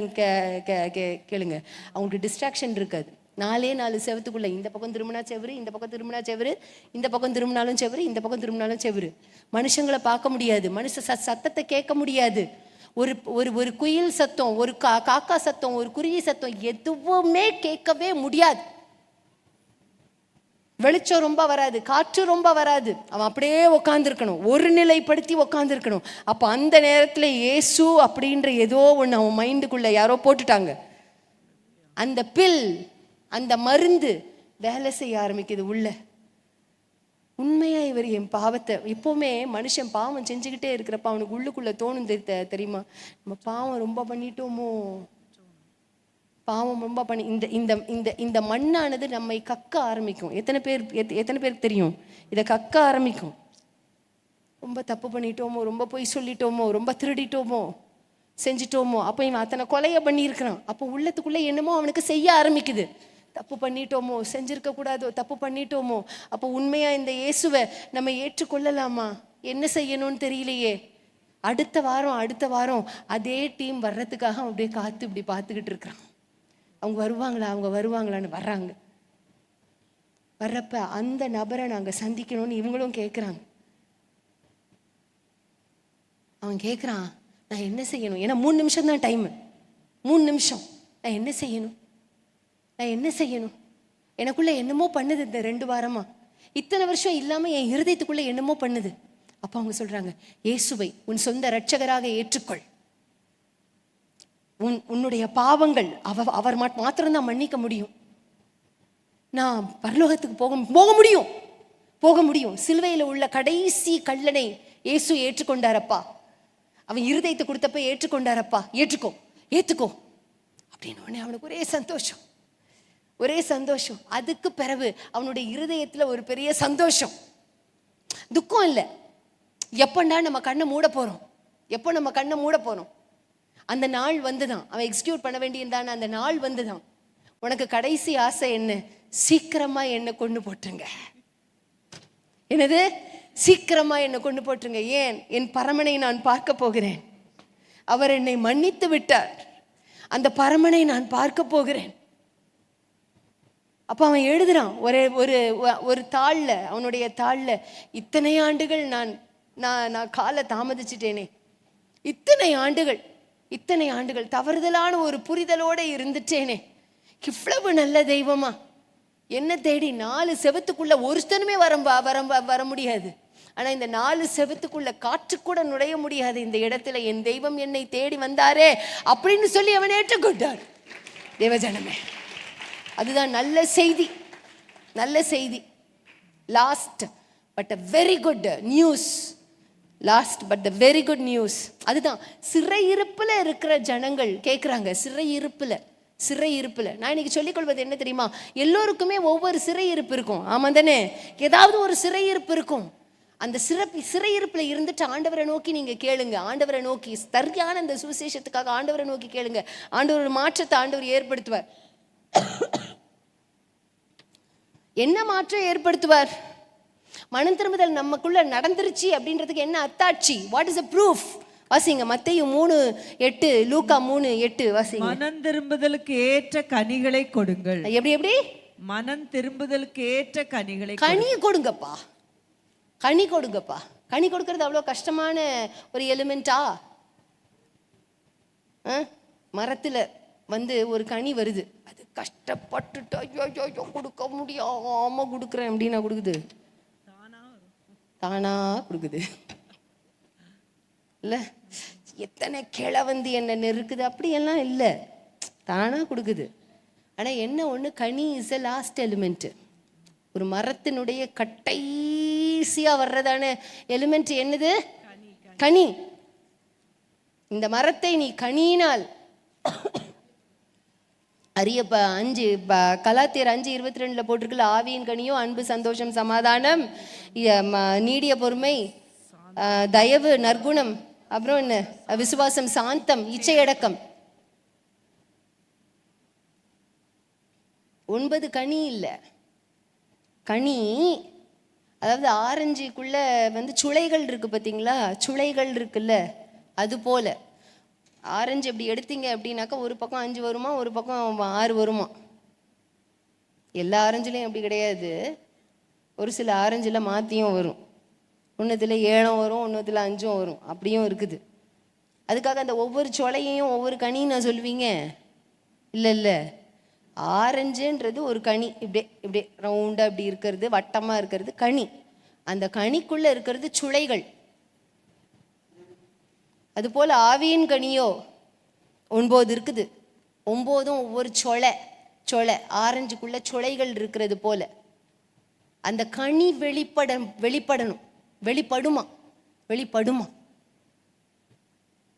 கேளுங்க. அவங்களுக்கு டிஸ்ட்ராக்ஷன் இருக்காது. 4 செவத்துக்குள்ள இந்த பக்கம் திரும்பினா செவரு, இந்த பக்கம் திரும்பினா செவரு, இந்த பக்கம் திரும்பினாலும் செவரு, இந்த பக்கம் திரும்பினாலும் செவரு. மனுஷங்களை பார்க்க முடியாது, சத்தத்தை கேட்க முடியாது. ஒரு ஒரு ஒரு குயில் சத்தம், ஒரு காக்கா சத்தம், ஒரு குருவி சத்தம் எதுவுமே கேட்கவே முடியாது. வெளிச்சம் ரொம்ப வராது, காற்று ரொம்ப வராது. அவன் அப்படியே உக்காந்துருக்கணும், ஒரு நிலைப்படுத்தி உக்காந்துருக்கணும். அப்போ அந்த நேரத்தில் இயேசு அப்படின்ற ஏதோ ஒன்று அவன் மைண்டுக்குள்ள யாரோ போட்டுட்டாங்க. அந்த பில், அந்த மருந்து வேலை செய்ய ஆரம்பிக்குது உள்ள. உண்மையா இவர் என் பாவத்தை, எப்போவுமே மனுஷன் பாவம் செஞ்சுக்கிட்டே இருக்கிறப்ப அவனுக்கு உள்ளுக்குள்ள தோணும் தெரியுமா, நம்ம பாவம் ரொம்ப பண்ணிட்டோமோ, பாவம் ரொம்ப பண்ணி இந்த இந்த இந்த இந்த மண்ணானது நம்மை கக்க ஆரம்பிக்கும். எத்தனை பேருக்கு தெரியும்? இதை கக்க ஆரம்பிக்கும். ரொம்ப தப்பு பண்ணிட்டோமோ, ரொம்ப பொய் சொல்லிட்டோமோ, ரொம்ப திருடிட்டோமோ, செஞ்சிட்டோமோ. அப்போ இவன் அத்தனை கொலையை பண்ணியிருக்கிறான். அப்போ உள்ளத்துக்குள்ளே என்னமோ அவனுக்கு செய்ய ஆரம்பிக்குது. தப்பு பண்ணிட்டோமோ, செஞ்சிருக்க கூடாதோ, தப்பு பண்ணிட்டோமோ. அப்போ உண்மையா இந்த இயேசுவை நம்ம ஏற்றுக்கொள்ளலாமா? என்ன செய்யணும்னு தெரியலையே. அடுத்த வாரம் அதே டீம் வர்றதுக்காக அவன் அப்படியே காத்து இப்படி பார்த்துக்கிட்டு இருக்கிறான். அவங்க வருவாங்களான்னு வர்றாங்க. வர்றப்ப அந்த நபரை நாங்கள் சந்திக்கணும்னு இவங்களும் கேட்குறாங்க. அவன் கேட்குறான், நான் என்ன செய்யணும்? ஏன்னா 3 நிமிஷம் தான் டைமு, 3 நிமிஷம். நான் என்ன செய்யணும்? எனக்குள்ள என்னமோ பண்ணுது இந்த 2 வாரமா, இத்தனை வருஷம் இல்லாமல் என் இருதயத்துக்குள்ள என்னமோ பண்ணுது. அப்போ அவங்க சொல்றாங்க, இயேசுவை உன் சொந்த இரட்சகராக ஏற்றுக்கொள். உன்னுடைய பாவங்கள் அவர் மாத்திரம்தான் மன்னிக்க முடியும். நான் பரலோகத்துக்கு போக முடியும். சிலுவையில் உள்ள கடைசி கள்ளனை இயேசு ஏற்றுக்கொண்டாரப்பா. அவன் இருதயத்தை கொடுத்தப்ப ஏற்றுக்கொண்டாரப்பா. ஏத்துக்கோ அப்படின்னு உடனே அவனுக்கு ஒரே சந்தோஷம். அதுக்கு பிறகு அவனுடைய இருதயத்துல ஒரு பெரிய சந்தோஷம், துக்கம் இல்லை. எப்பண்டா நம்ம கண்ணை மூட போறோம்? அந்த நாள் வந்துதான். அவன் எக்ஸிக்யூட் பண்ண வேண்டியதான அந்த நாள் வந்துதான். உனக்கு கடைசி ஆசை என்ன? சீக்கிரமா என்னை கொண்டு போட்டுருங்க. என்னது? சீக்கிரமா என்னை கொண்டு போட்டுருங்க. ஏன்? என் பரமனை நான் பார்க்க போகிறேன். அவர் என்னை மன்னித்து விட்டார். அந்த பரமனை நான் பார்க்க போகிறேன். அப்ப அவன் எழுதுறான் ஒரு தாள்ல, அவனுடைய தாள்ல, இத்தனை ஆண்டுகள் நான் காலை தாமதிச்சிட்டேனே, இத்தனை ஆண்டுகள் தவறுதலான ஒரு புரிதலோட இருந்துட்டேனே, இவ்வளவு நல்ல தெய்வமா என்ன தேடி 4 செவத்துக்குள்ள ஒருத்தனுமே வர முடியாது. ஆனா இந்த 4 செவத்துக்குள்ள காற்று கூட நுழைய முடியாது இந்த இடத்துல என் தெய்வம் என்னை தேடி வந்தாரே அப்படின்னு சொல்லி அவன் ஏற்றுக்கொண்டார். தேவஜனமே, அதுதான் நல்ல செய்தி. Last but a very good news. அதுதான் சிறையிருப்புல இருக்கிற ஜனங்கள் கேட்குறாங்க. சிறையிருப்புல நான் இன்னைக்கு சொல்லிக்கொள்வது என்ன தெரியுமா? எல்லோருக்குமே ஒவ்வொரு சிறையிருப்பு இருக்கும். ஆமா தானே? ஏதாவது ஒரு சிறையிருப்பு இருக்கும். அந்த சிறையிருப்புல இருந்துட்டு ஆண்டவரை நோக்கி நீங்க கேளுங்க. ஆண்டவரை நோக்கி சரியான இந்த சுவிசேஷத்துக்காக ஆண்டவரை நோக்கி கேளுங்க. ஆண்டவர் ஒரு மாற்றத்தை ஆண்டவர் ஏற்படுத்துவார். என்ன மாற்றம் ஏற்படுத்துவார்? மனம் திரும்புதல் நமக்குள்ள நடந்துருச்சு அப்படின்றதுக்கு என்ன அத்தாட்சி? What is a proof? வாசிங்க மத்தேயு 3:8, லூக்கா 3:8 வாசிங்க. மனம் திரும்புதலுக்கு ஏற்ற கனிகளை கொடுங்கள். எப்படி? மனம் திரும்புதலுக்கு ஏற்ற கனிகளை கொடுங்கப்பா. கனி கொடுக்கறது அவ்வளோ கஷ்டமான ஒரு எலிமெண்டா? மரத்துல ஒரு கனி வருது, அது கஷ்டப்பட்டுட்டு ஐயோ கொடுக்க முடியாம கொடுக்குறேன் அப்படின்னா கொடுக்குது? தானா கொடுக்குது இல்ல? எத்தனை கிளை என்ன நெருக்குது அப்படியெல்லாம் இல்லை, தானா கொடுக்குது. ஆனா என்ன ஒண்ணு, கனி இஸ் a லாஸ்ட் எலிமெண்ட். ஒரு மரத்தினுடைய கடைசியா வர்றதான எலிமெண்ட் என்னது? கனி. இந்த மரத்தை நீ கனியினால் கலாத்தியர் 5:22 போட்டிருக்கல, ஆவியின் கனியோ அன்பு, சந்தோஷம், சமாதானம், நீடிய பொறுமை, தயவு, நற்குணம், அப்புறம் என்ன, விசுவாசம், சாந்தம், இச்சையடக்கம். 9 கனி இல்லை. கனி, அதாவது ஆரஞ்சுக்குள்ள வந்து சுளைகள் இருக்கு பார்த்தீங்களா, சுளைகள் இருக்குல்ல, அது போல ஆரஞ்சு எப்படி எடுத்தீங்க அப்படின்னாக்கா ஒரு பக்கம் 5 வருமா, ஒரு பக்கம் 6 வருமா. எல்லா ஆரஞ்சுலையும் அப்படி கிடையாது. ஒரு சில ஆரஞ்சில் மாற்றியும் வரும். ஒன்றுத்தில் 7 வரும், ஒன்றுத்தில் 5 வரும், அப்படியும் இருக்குது. அதுக்காக அந்த ஒவ்வொரு சொலையையும் ஒவ்வொரு கனின்னு நான் சொல்லுவீங்க? இல்லை இல்லை. ஆரஞ்சுன்றது ஒரு கனி, இப்படியே ரவுண்டாக இப்படி இருக்கிறது, வட்டமாக இருக்கிறது கனி. அந்த கனிக்குள்ளே இருக்கிறது சுளைகள். அதுபோல் ஆவியின் கனியோ 9 இருக்குது. 9ம் ஒவ்வொரு சொலை ஆரஞ்சுக்குள்ள சுளைகள் இருக்கிறது போல. அந்த கனி வெளிப்படுமா.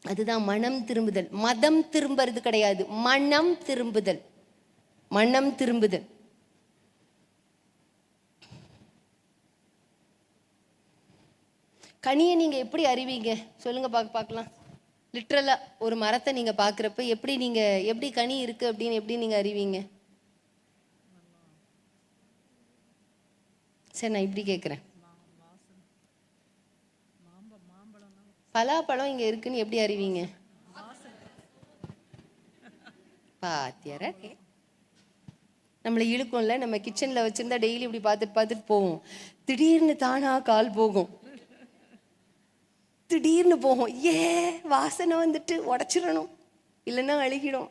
அதுதான் மனம் திரும்புதல். மதம் திரும்புறது கிடையாது, மனம் திரும்புதல். கனியை நீங்க எப்படி அறிவீங்க சொல்லுங்க பார்க்கலாம். லிட்ரலா ஒரு மரத்தை நீங்க பாக்குறப்ப எப்படி கனி இருக்கு அப்படின்னு எப்படி நீங்க அறிவீங்க? சரி, நான் இப்படி கேட்குறேன். பலாப்பழம் இங்க இருக்குன்னு எப்படி அறிவீங்க? பாத்தியாரா, நம்மளை இழுக்கும்ல. நம்ம கிச்சன்ல வச்சிருந்தா டெய்லி இப்படி பார்த்துட்டு போவோம். திடீர்னு தானா கால் போகும், திடீர்னு போகும். வாசனை வந்துட்டு உடச்சிடணும், இல்லைன்னா அழுகிடும்.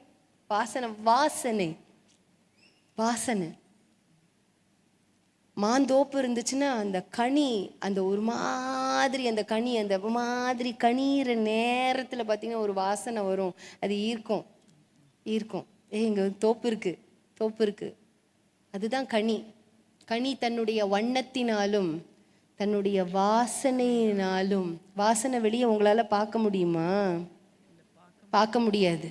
வாசனை மாந்தோப்பு இருந்துச்சுன்னா அந்த கனி, அந்த ஒரு மாதிரி அந்த கனி, அந்த மாதிரி கனிகிற நேரத்தில் பார்த்தீங்கன்னா ஒரு வாசனை வரும். அது ஈர்க்கும். இங்கே தோப்பு இருக்கு. அதுதான் கனி தன்னுடைய வண்ணத்தினாலும் தன்னுடைய வாசனையினாலும். வாசனை வெளியே உங்களால் பார்க்க முடியுமா? பார்க்க முடியாது.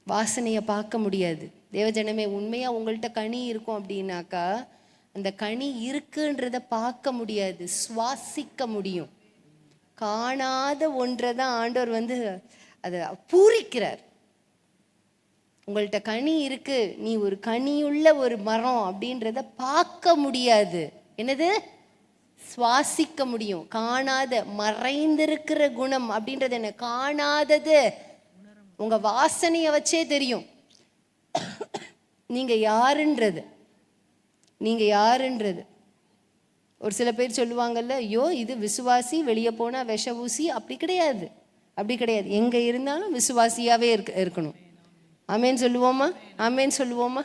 வாசனையை பார்க்க முடியாது. தேவஜனமே, உண்மையாக உங்கள்கிட்ட கனி இருக்கும் அப்படின்னாக்கா அந்த கனி இருக்குன்றத பார்க்க முடியாது, சுவாசிக்க முடியும். காணாத ஒன்றை தான் ஆண்டவர் வந்து அதை பூரிக்கிறார். உங்கள்கிட்ட கனி இருக்கு, நீ ஒரு கனியுள்ள ஒரு மரம் அப்படின்றத பார்க்க முடியாது. என்னது? சுவாசிக்க முடியும். காணாத மறைந்திருக்கிற குணம் அப்படின்றது என்ன? காணாதது உங்க வாசனையை வச்சே தெரியும் நீங்க யாருன்றது. ஒரு சில பேர் சொல்லுவாங்கல்ல, ஐயோ இது விசுவாசி, வெளியே போனா விஷ ஊசி. அப்படி கிடையாது. எங்க இருந்தாலும் விசுவாசியாவே இருக்கணும். ஆமேன்னு சொல்லுவோமா?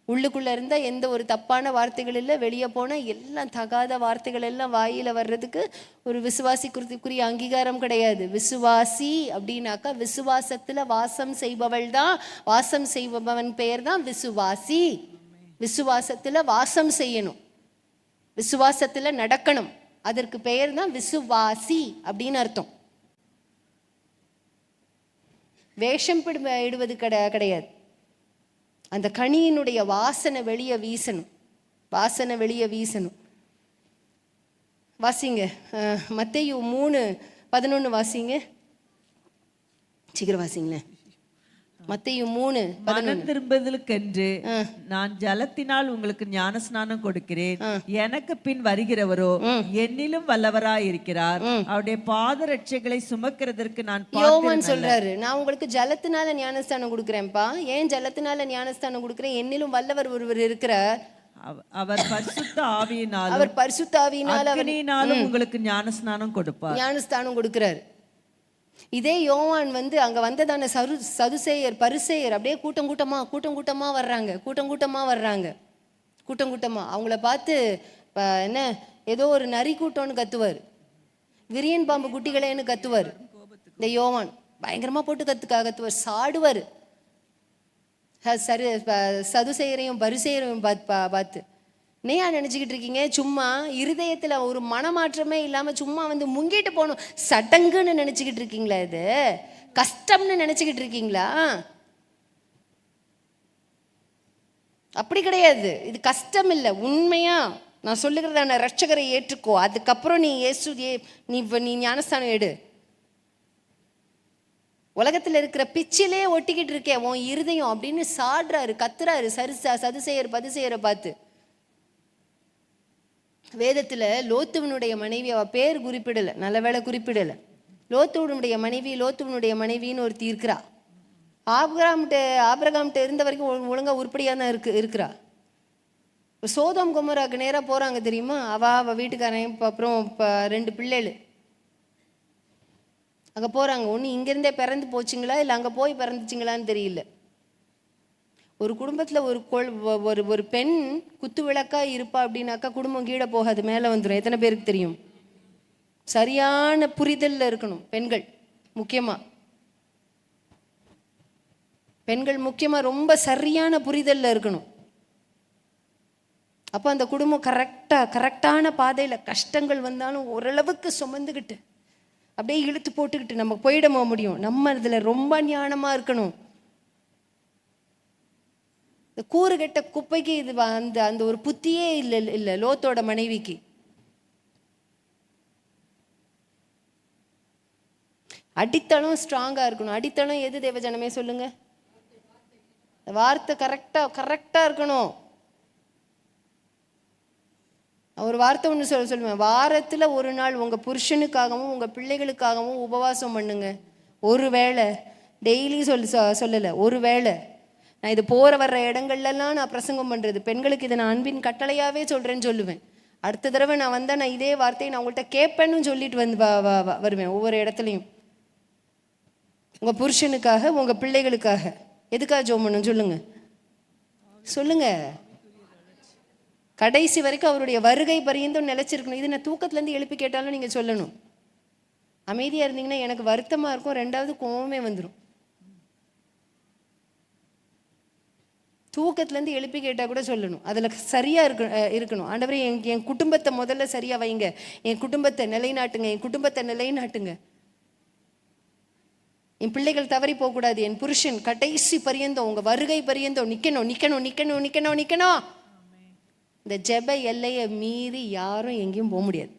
உள்ளுக்குள்ள இருந்தா எந்த ஒரு தப்பான வார்த்தைகள் இல்லை, வெளியே போனா எல்லாம் தகாத வார்த்தைகள் எல்லாம் வாயில வர்றதுக்கு ஒரு விசுவாசி குறித்துக்குரிய அங்கீகாரம் கிடையாது. விசுவாசி அப்படின்னாக்கா விசுவாசத்துல வாசம் செய்பவன் பெயர் தான் விசுவாசி. விசுவாசத்துல வாசம் செய்யணும், விசுவாசத்துல நடக்கணும், அதற்கு பெயர் தான் விசுவாசி அப்படின்னு அர்த்தம். வேஷம் இடுவது கிடையாது. அந்த கனியினுடைய வாசனை வெளியே வீசணும். வாசிங்க மத்தேயு 3:11 வாசிங்க, சீக்கிரம் வாசிங்களேன். மத்தேயு 3:11. திரும்புதலுக்கென்று நான் ஜலத்தினால் உங்களுக்கு ஞானஸ்நானம் கொடுக்கிறேன், எனக்கு பின் வருகிறவரோ என்னிலும் வல்லவராய் இருக்கிறார், அவருடைய பாதரட்சைகளை சுமக்கிறதற்கு நான். யோவான் சொல்றாரு, நான் உங்களுக்கு ஜலத்தினால ஞானஸ்தானம் கொடுக்கிறேன்ப்பா. ஏன் ஜலத்தினால ஞானஸ்தானம் கொடுக்கிறேன்? என்னிலும் வல்லவர் ஒருவர் இருக்கிறார், அவர் பரிசுத்த ஆவியினாலும் உங்களுக்கு ஞானஸ்நானம் கொடுக்கிறார். இதே யோவான் வந்து அங்க வந்ததான சதுசேயர் பரிசேயர் அப்படியே கூட்டம் கூட்டமா வர்றாங்க. அவங்கள பார்த்து என்ன ஏதோ ஒரு நரி கூட்டம்னு கத்துவார், விரியன் பாம்பு குட்டிகளேன்னு கத்துவார். இந்த யோவான் பயங்கரமா போட்டு கத்துவார், சாடுவார். சதுசேயரையும் பரிசேயரையும் பார்த்து நேயா நினைச்சுக்கிட்டு இருக்கீங்க? சும்மா இருதயத்துல ஒரு மனமாற்றமே இல்லாம சும்மா வந்து முங்கிட்டு போகணும் சடங்குன்னு நினைச்சுக்கிட்டு இருக்கீங்களா? இது கஷ்டம்னு நினைச்சுக்கிட்டு இருக்கீங்களா? அப்படி கிடையாது. இது கஷ்டம் இல்லை. உண்மையா நான் சொல்லுகிறதான ரட்சகரை ஏற்றுக்கோ, அதுக்கப்புறம் நீ நீ ஞானஸ்தானம் எடு. உலகத்துல இருக்கிற பிச்சிலே ஒட்டிக்கிட்டு இருக்கேன் உன் இருதயம் அப்படின்னு சாடுறாரு, கத்துறாரு சதுசேயர் பரிசேயரை பார்த்து. வேதத்துல லோத்துவனுடைய மனைவி, அவ பேர் குறிப்பிடலை, நல்ல வேளை குறிப்பிடலை. லோத்துவனுடைய மனைவின்னு ஒருத்தி இருக்கிறா. ஆபிரகாம்கிட்ட இருந்த வரைக்கும் ஒழுங்கா உருப்படியா தான் இருக்கிறா. சோதோம் கொமோராக்கு நேரா போறாங்க தெரியுமா, அவ வீட்டுக்காரன் அப்புறம் 2 பிள்ளைகள் அங்க போறாங்க. ஒண்ணு இங்கிருந்தே பிறந்து போச்சுங்களா இல்லை அங்க போய் பிறந்துச்சுங்களான்னு தெரியல. ஒரு குடும்பத்துல ஒரு பெண் குத்து விளக்கா இருப்பா அப்படின்னாக்கா குடும்பம் கீழே போகாது, மேல வந்துடும். எத்தனை பேருக்கு தெரியும்? சரியான புரிதல்ல இருக்கணும் பெண்கள் முக்கியமா ரொம்ப சரியான புரிதல்ல இருக்கணும். அப்போ அந்த குடும்பம் கரெக்டான பாதையில கஷ்டங்கள் வந்தாலும் ஓரளவுக்கு சுமந்துக்கிட்டு அப்படியே இழுத்து போட்டுக்கிட்டு நம்ம போயிட முடியும். நம்ம இதுல ரொம்ப ஞானமா இருக்கணும். கூறுகெட்ட குப்பைக்கு இது அந்த ஒரு புத்தியே இல்லை லோத்தோட மனைவிக்கு. அடித்தளம் ஸ்ட்ராங்கா இருக்கணும். அடித்தளம் எது தேவஜனமே சொல்லுங்க? வார்த்தை கரெக்டா இருக்கணும். ஒரு வார்த்தை ஒன்று சொல்லுவேன், வாரத்துல ஒரு நாள் உங்க புருஷனுக்காகவும் உங்க பிள்ளைகளுக்காகவும் உபவாசம் பண்ணுங்க. ஒரு வேளை, டெய்லி சொல்லல, ஒரு வேளை. நான் இது போற வர்ற இடங்கள்லாம் நான் பிரசங்கம் பண்றது, பெண்களுக்கு இதை நான் அன்பின் கட்டளையாவே சொல்றேன்னு சொல்லுவேன். அடுத்த தடவை நான் வந்தா நான் இதே வார்த்தையை நான் உங்கள்கிட்ட கேட்பேன்னு சொல்லிட்டு வருவேன் ஒவ்வொரு இடத்துலையும். உங்க புருஷனுக்காக உங்க பிள்ளைகளுக்காக எதுக்காக ஜெபம் பண்ணணும் சொல்லுங்க. கடைசி வரைக்கும் அவருடைய வருகை பரியந்தம் நிலைச்சிருக்கணும். இது நான் தூக்கத்துல இருந்து எழுப்பி கேட்டாலும் நீங்க சொல்லணும். அமைதியா இருந்தீங்கன்னா எனக்கு வருத்தமா இருக்கும், 2வது கோவமே வந்துடும். தூக்கத்துல இருந்து எழுப்பி கேட்டா கூட சொல்லணும். அதுல சரியா இருக்கணும். ஆண்டவரே என் குடும்பத்தை முதல்ல சரியா வைங்க, என் குடும்பத்தை நிலைநாட்டுங்க, என் பிள்ளைகள் தவறி போக கூடாது, என் புருஷன் கடைசி பரியந்தம் உங்க வருகை பரியந்தம் நிக்கணும். இந்த ஜெப எல்லையை மீறி யாரும் எங்கேயும் போக முடியாது.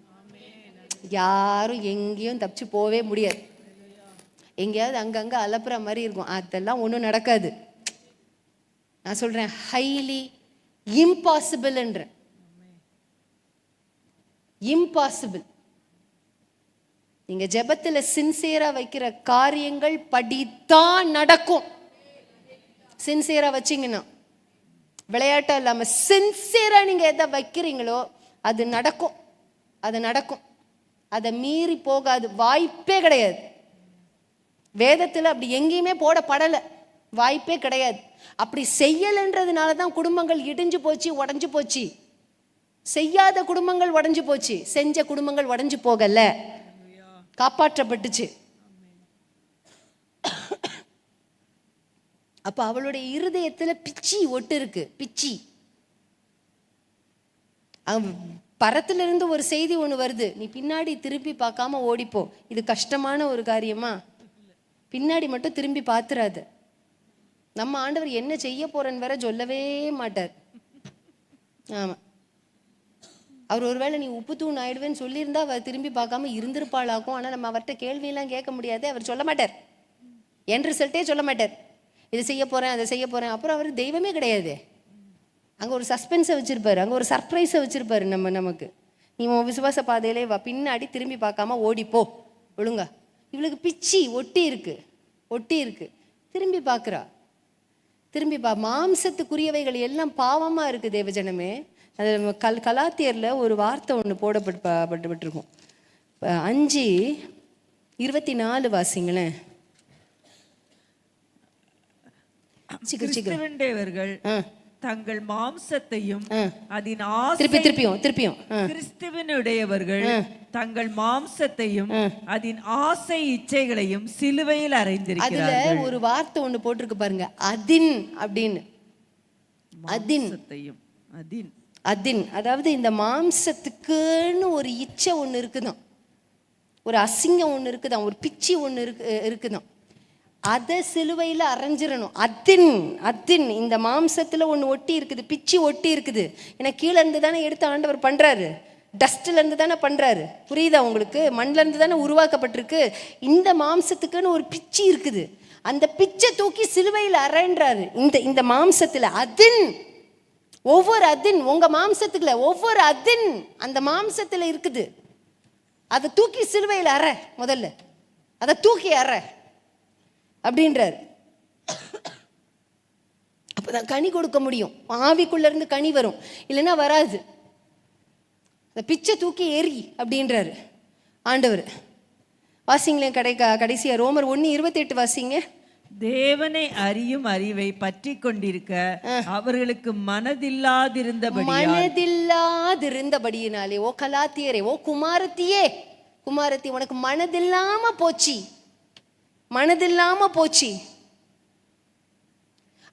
யாரும் எங்கேயும் தப்பிச்சு போவே முடியாது. எங்கேயாவது அங்கங்க அலப்புற மாதிரி இருக்கும், அதெல்லாம் ஒன்றும் நடக்காது. நான் சொல்றேன் ஹைலி இம்பாசிபிள்ன்றேன். இம்பாசிபிள். நீங்க ஜெபத்துல சின்சியரா வைக்கிற காரியங்கள் படித்தான் நடக்கும். சின்சியரா வச்சீங்கன்னா, விளையாட்டா இல்லாம சின்சியரா நீங்க எதை வைக்கிறீங்களோ அது நடக்கும். அதை மீறி போகாது, வாய்ப்பே கிடையாது. வேதத்துல அப்படி எங்கேயுமே போடப்படலை, வாய்ப்பே கிடையாது. அப்படி செய்யலன்றதுனால தான் குடும்பங்கள் இடிஞ்சு போச்சு, உடஞ்சு போச்சு. செய்யாத குடும்பங்கள் உடஞ்சு போச்சு, செஞ்ச குடும்பங்கள் உடஞ்சு போகல, காப்பாற்றப்பட்டுச்சு. அப்ப அவளுடைய இருதயத்துல பிச்சி ஒட்டு இருக்கு. பிச்சி பரத்துல இருந்து ஒரு செய்தி ஒண்ணு வருது, நீ பின்னாடி திரும்பி பார்க்காம ஓடிப்போ. இது கஷ்டமான ஒரு காரியமா? பின்னாடி மட்டும் திரும்பி பார்த்துறாது. நம்ம ஆண்டவர் என்ன செய்ய போறேன்னு வேற சொல்லவே மாட்டார். ஆமா, அவர் ஒருவேளை நீ உப்பு தூண் ஆயிடுவேன்னு சொல்லியிருந்தா அவர் திரும்பி பார்க்காம இருந்திருப்பாளாக்கும். ஆனா நம்ம அவர்கிட்ட கேள்வியெல்லாம் கேட்க முடியாது, அவர் சொல்ல மாட்டார், என் ரிசல்ட்டே சொல்ல மாட்டார். இது செய்ய போறேன், அதை செய்ய போறேன். அப்புறம் அவர் தெய்வமே கிடையாது. அங்க ஒரு சஸ்பென்ஸை வச்சிருப்பாரு, அங்க ஒரு சர்ப்ரைஸை வச்சிருப்பாரு. நமக்கு நீ உன் விசுவாச பாதையிலே வா, பின்னாடி திரும்பி பார்க்காம ஓடிப்போ ஒழுங்கா. இவளுக்கு பிச்சி ஒட்டி இருக்கு. திரும்பி பார்க்குறா. மாம்சத்துக்குரியவைகள் எல்லாம் பாவமா இருக்கு தேவஜனமே. அது கலாத்தியர்ல ஒரு வார்த்தை ஒன்று போடப்பட்டிருக்கும். 5:24 வாசிங்களேன். கிறிஸ்துவினுடையவர்கள் தங்கள் மாம்சத்தையும் அதன் திருப்பியும் கிறிஸ்துவினுடையவர்கள் தங்கள் மாம்சத்தையும் அதன் ஆசை இச்சைகளையும் சிலுவையில் அறைந்திருக்கிறார்கள். அதுல ஒரு வார்த்தை ஒண்ணு போட்டிருக்கு பாருங்க, அதின் அப்படின்னு. அதின் அதாவது இந்த மாம்சத்துக்குன்னு ஒரு இச்சை ஒண்ணு இருக்குதான், ஒரு அசிங்கம் ஒண்ணு இருக்குதான், ஒரு பிச்சி ஒண்ணு இருக்குதான். அதை சிலுவையில் அரைஞ்சிடணும். அதின் இந்த மாம்சத்துல ஒண்ணு ஒட்டி இருக்குது, பிச்சி ஒட்டி இருக்குது. ஏன்னா கீழே இருந்து தானே எடுத்து ஆண்டவர் பண்றாரு, டஸ்ட்ல இருந்து தானே பண்றாரு. புரியுதா உங்களுக்கு? மண்ணில இருந்து தானே உருவாக்கப்பட்டிருக்கு. இந்த மாம்சத்துக்குன்னு ஒரு பிச்சி இருக்குது, அந்த பிச்சை தூக்கி சிலுவையில் அரைன்றாரு. இந்த மாம்சத்துல ஒவ்வொரு அதின் உங்க மாம்சத்துக்குள்ள ஒவ்வொரு அதின் அந்த மாம்சத்துல இருக்குது. அதை தூக்கி சிலுவையில் அற, முதல்ல அதை தூக்கி அற அப்படின்றார். அப்பதான் கனி கொடுக்க முடியும். ஆவிக்குள்ள இருந்து கனி வரும், இல்லைன்னா வராது. அந்த பிச்சை தூக்கி எரி அப்படின்றாரு ஆண்டவர். வாசிங்களேன் கடைசியா ரோமர் 1:28 வாசிங்க. தேவனை அறியும் அறிவை பற்றி கொண்டிருக்க அவர்களுக்கு மனதில்லாதிருந்தபடியினாலே. ஓ கலாத்தியரே, ஓ குமாரத்தியே, குமாரத்தி, உனக்கு மனதில்லாம போச்சு, மனதில்லாம போச்சு.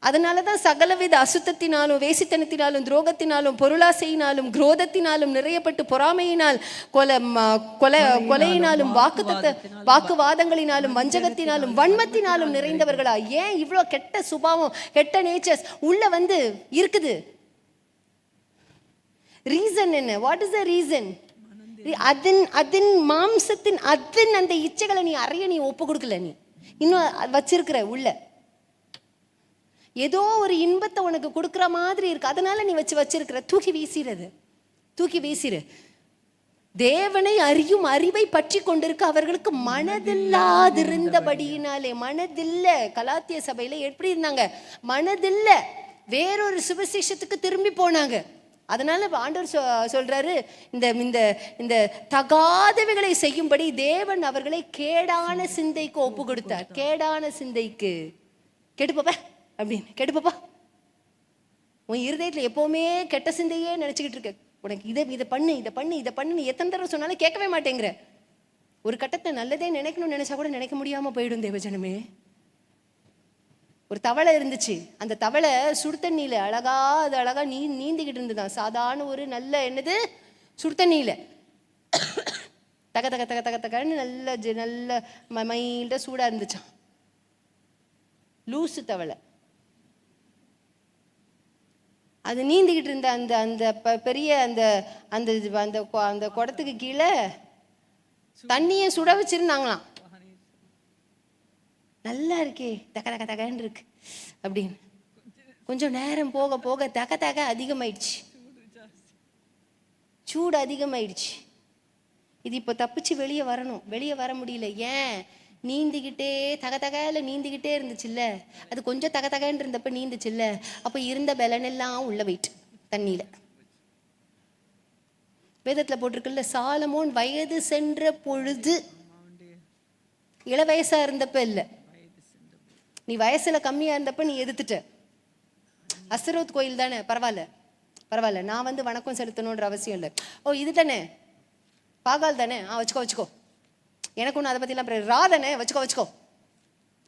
அதனாலதான் சகலவித அசுத்தத்தினாலும் வேசித்தனத்தினாலும் துரோகத்தினாலும் பொருளாசையினாலும் குரோதத்தினாலும் நிறையப்பட்டு பொறாமையினால் கொலையினாலும் வாக்குவாதங்களினாலும் வஞ்சகத்தினாலும் வன்மத்தினாலும் நிறைந்தவர்களா. ஏன் இவ்வளோ கெட்ட சுபாவம், கெட்ட நேச்சர்ஸ் உள்ள வந்து இருக்குது? ரீசன் என்ன? What is the reason? அதன் மாம்சத்தின் அந்த இச்சைகளை நீ அறைய நீ ஒப்பு கொடுக்கல, நீ இன்னும் வச்சிருக்கிற உள்ள. ஏதோ ஒரு இன்பத்தை உனக்கு கொடுக்குற மாதிரி இருக்கு, அதனால நீ வச்சிருக்கிற. தூக்கி வீசிறது, தூக்கி வீசிரு. தேவனை அறியும் அறிவை பற்றி கொண்டிருக்க அவர்களுக்கு மனதில்லாதிருந்தபடியினாலே. மனதில்ல. கலாத்திய சபையில எப்படி இருந்தாங்க? மனதில்ல. வேறொரு சுவிசேஷத்துக்கு திரும்பி போனாங்க. அதனால ஆண்டவர் சொல்றாரு, இந்த இந்த இந்த தகாதவைகளை செய்யும்படி தேவன் அவர்களை கேடான சிந்தைக்கு ஒப்பு கொடுத்தார். கேடான சிந்தைக்கு. கெடுப்பா அப்படின்னு, கெடுப்பா. உன் இருதயத்தில் எப்பவுமே கெட்ட சிந்தையே நினைச்சுக்கிட்டு இருக்க. உனக்கு இதை பண்ணு, இதை பண்ணு, இதை பண்ணு, எத்தனை தடவை சொன்னாலும் கேட்கவே மாட்டேங்கிற. ஒரு கட்டத்தை நல்லதே நினைக்கணும்னு நினைச்சா கூட நினைக்க முடியாம போயிடும் தேவஜனமே. ஒரு தவளை இருந்துச்சு. அந்த தவளை சுடுதண்ணியில அது அழகா நீந்திக்கிட்டு இருந்துதான். சாதாரண ஒரு நல்ல என்னது சுடுதண்ணியில தக தக தக தக தகன்னு நல்ல மைல்டா சூடா இருந்துச்சான். லூசு தவளை. அது நீந்திக்கிட்டு இருந்த அந்த அந்த பெரிய அந்த அந்த அந்த குடத்துக்கு கீழே தண்ணியை சுட வச்சிருந்தாங்களாம். நல்லா இருக்கே, தக தக தகன்னு இருக்கு அப்படின்னு. கொஞ்சம் நேரம் போக போக தக தக அதிகமாயிடுச்சு, சூடு அதிகமாயிடுச்சு. இது இப்போ தப்பிச்சு வெளியே வரணும், வெளியே வர முடியல. ஏன்? நீந்திக்கிட்டே தகதகையில நீந்திக்கிட்டே இருந்துச்சுல்ல. அது கொஞ்சம் தகதகன்னு இருந்தப்ப நீந்துச்சுல்ல. அப்போ இருந்த பலனெல்லாம் உள்ள போயிட்டு தண்ணியில. வேதத்துல போட்டிருக்குல்ல, சாலமோன் வயது சென்ற பொழுது. இள வயசா இருந்தப்ப இல்ல, நீ வயசுல கம்மியா இருந்தப்ப நீ எதிர்த்துட்ட. அஸ்தரோத் கோயில் தானே, பரவாயில்ல பரவாயில்ல, நான் வந்து வணக்கம் செலுத்தணுன்ற அவசியம் இல்லை. ஓ இது தானே பாகால் தானே, வச்சுக்கோ, எனக்கு ஒன்றும் அதை பற்றிலாம் ரா தானே, வச்சுக்கோ,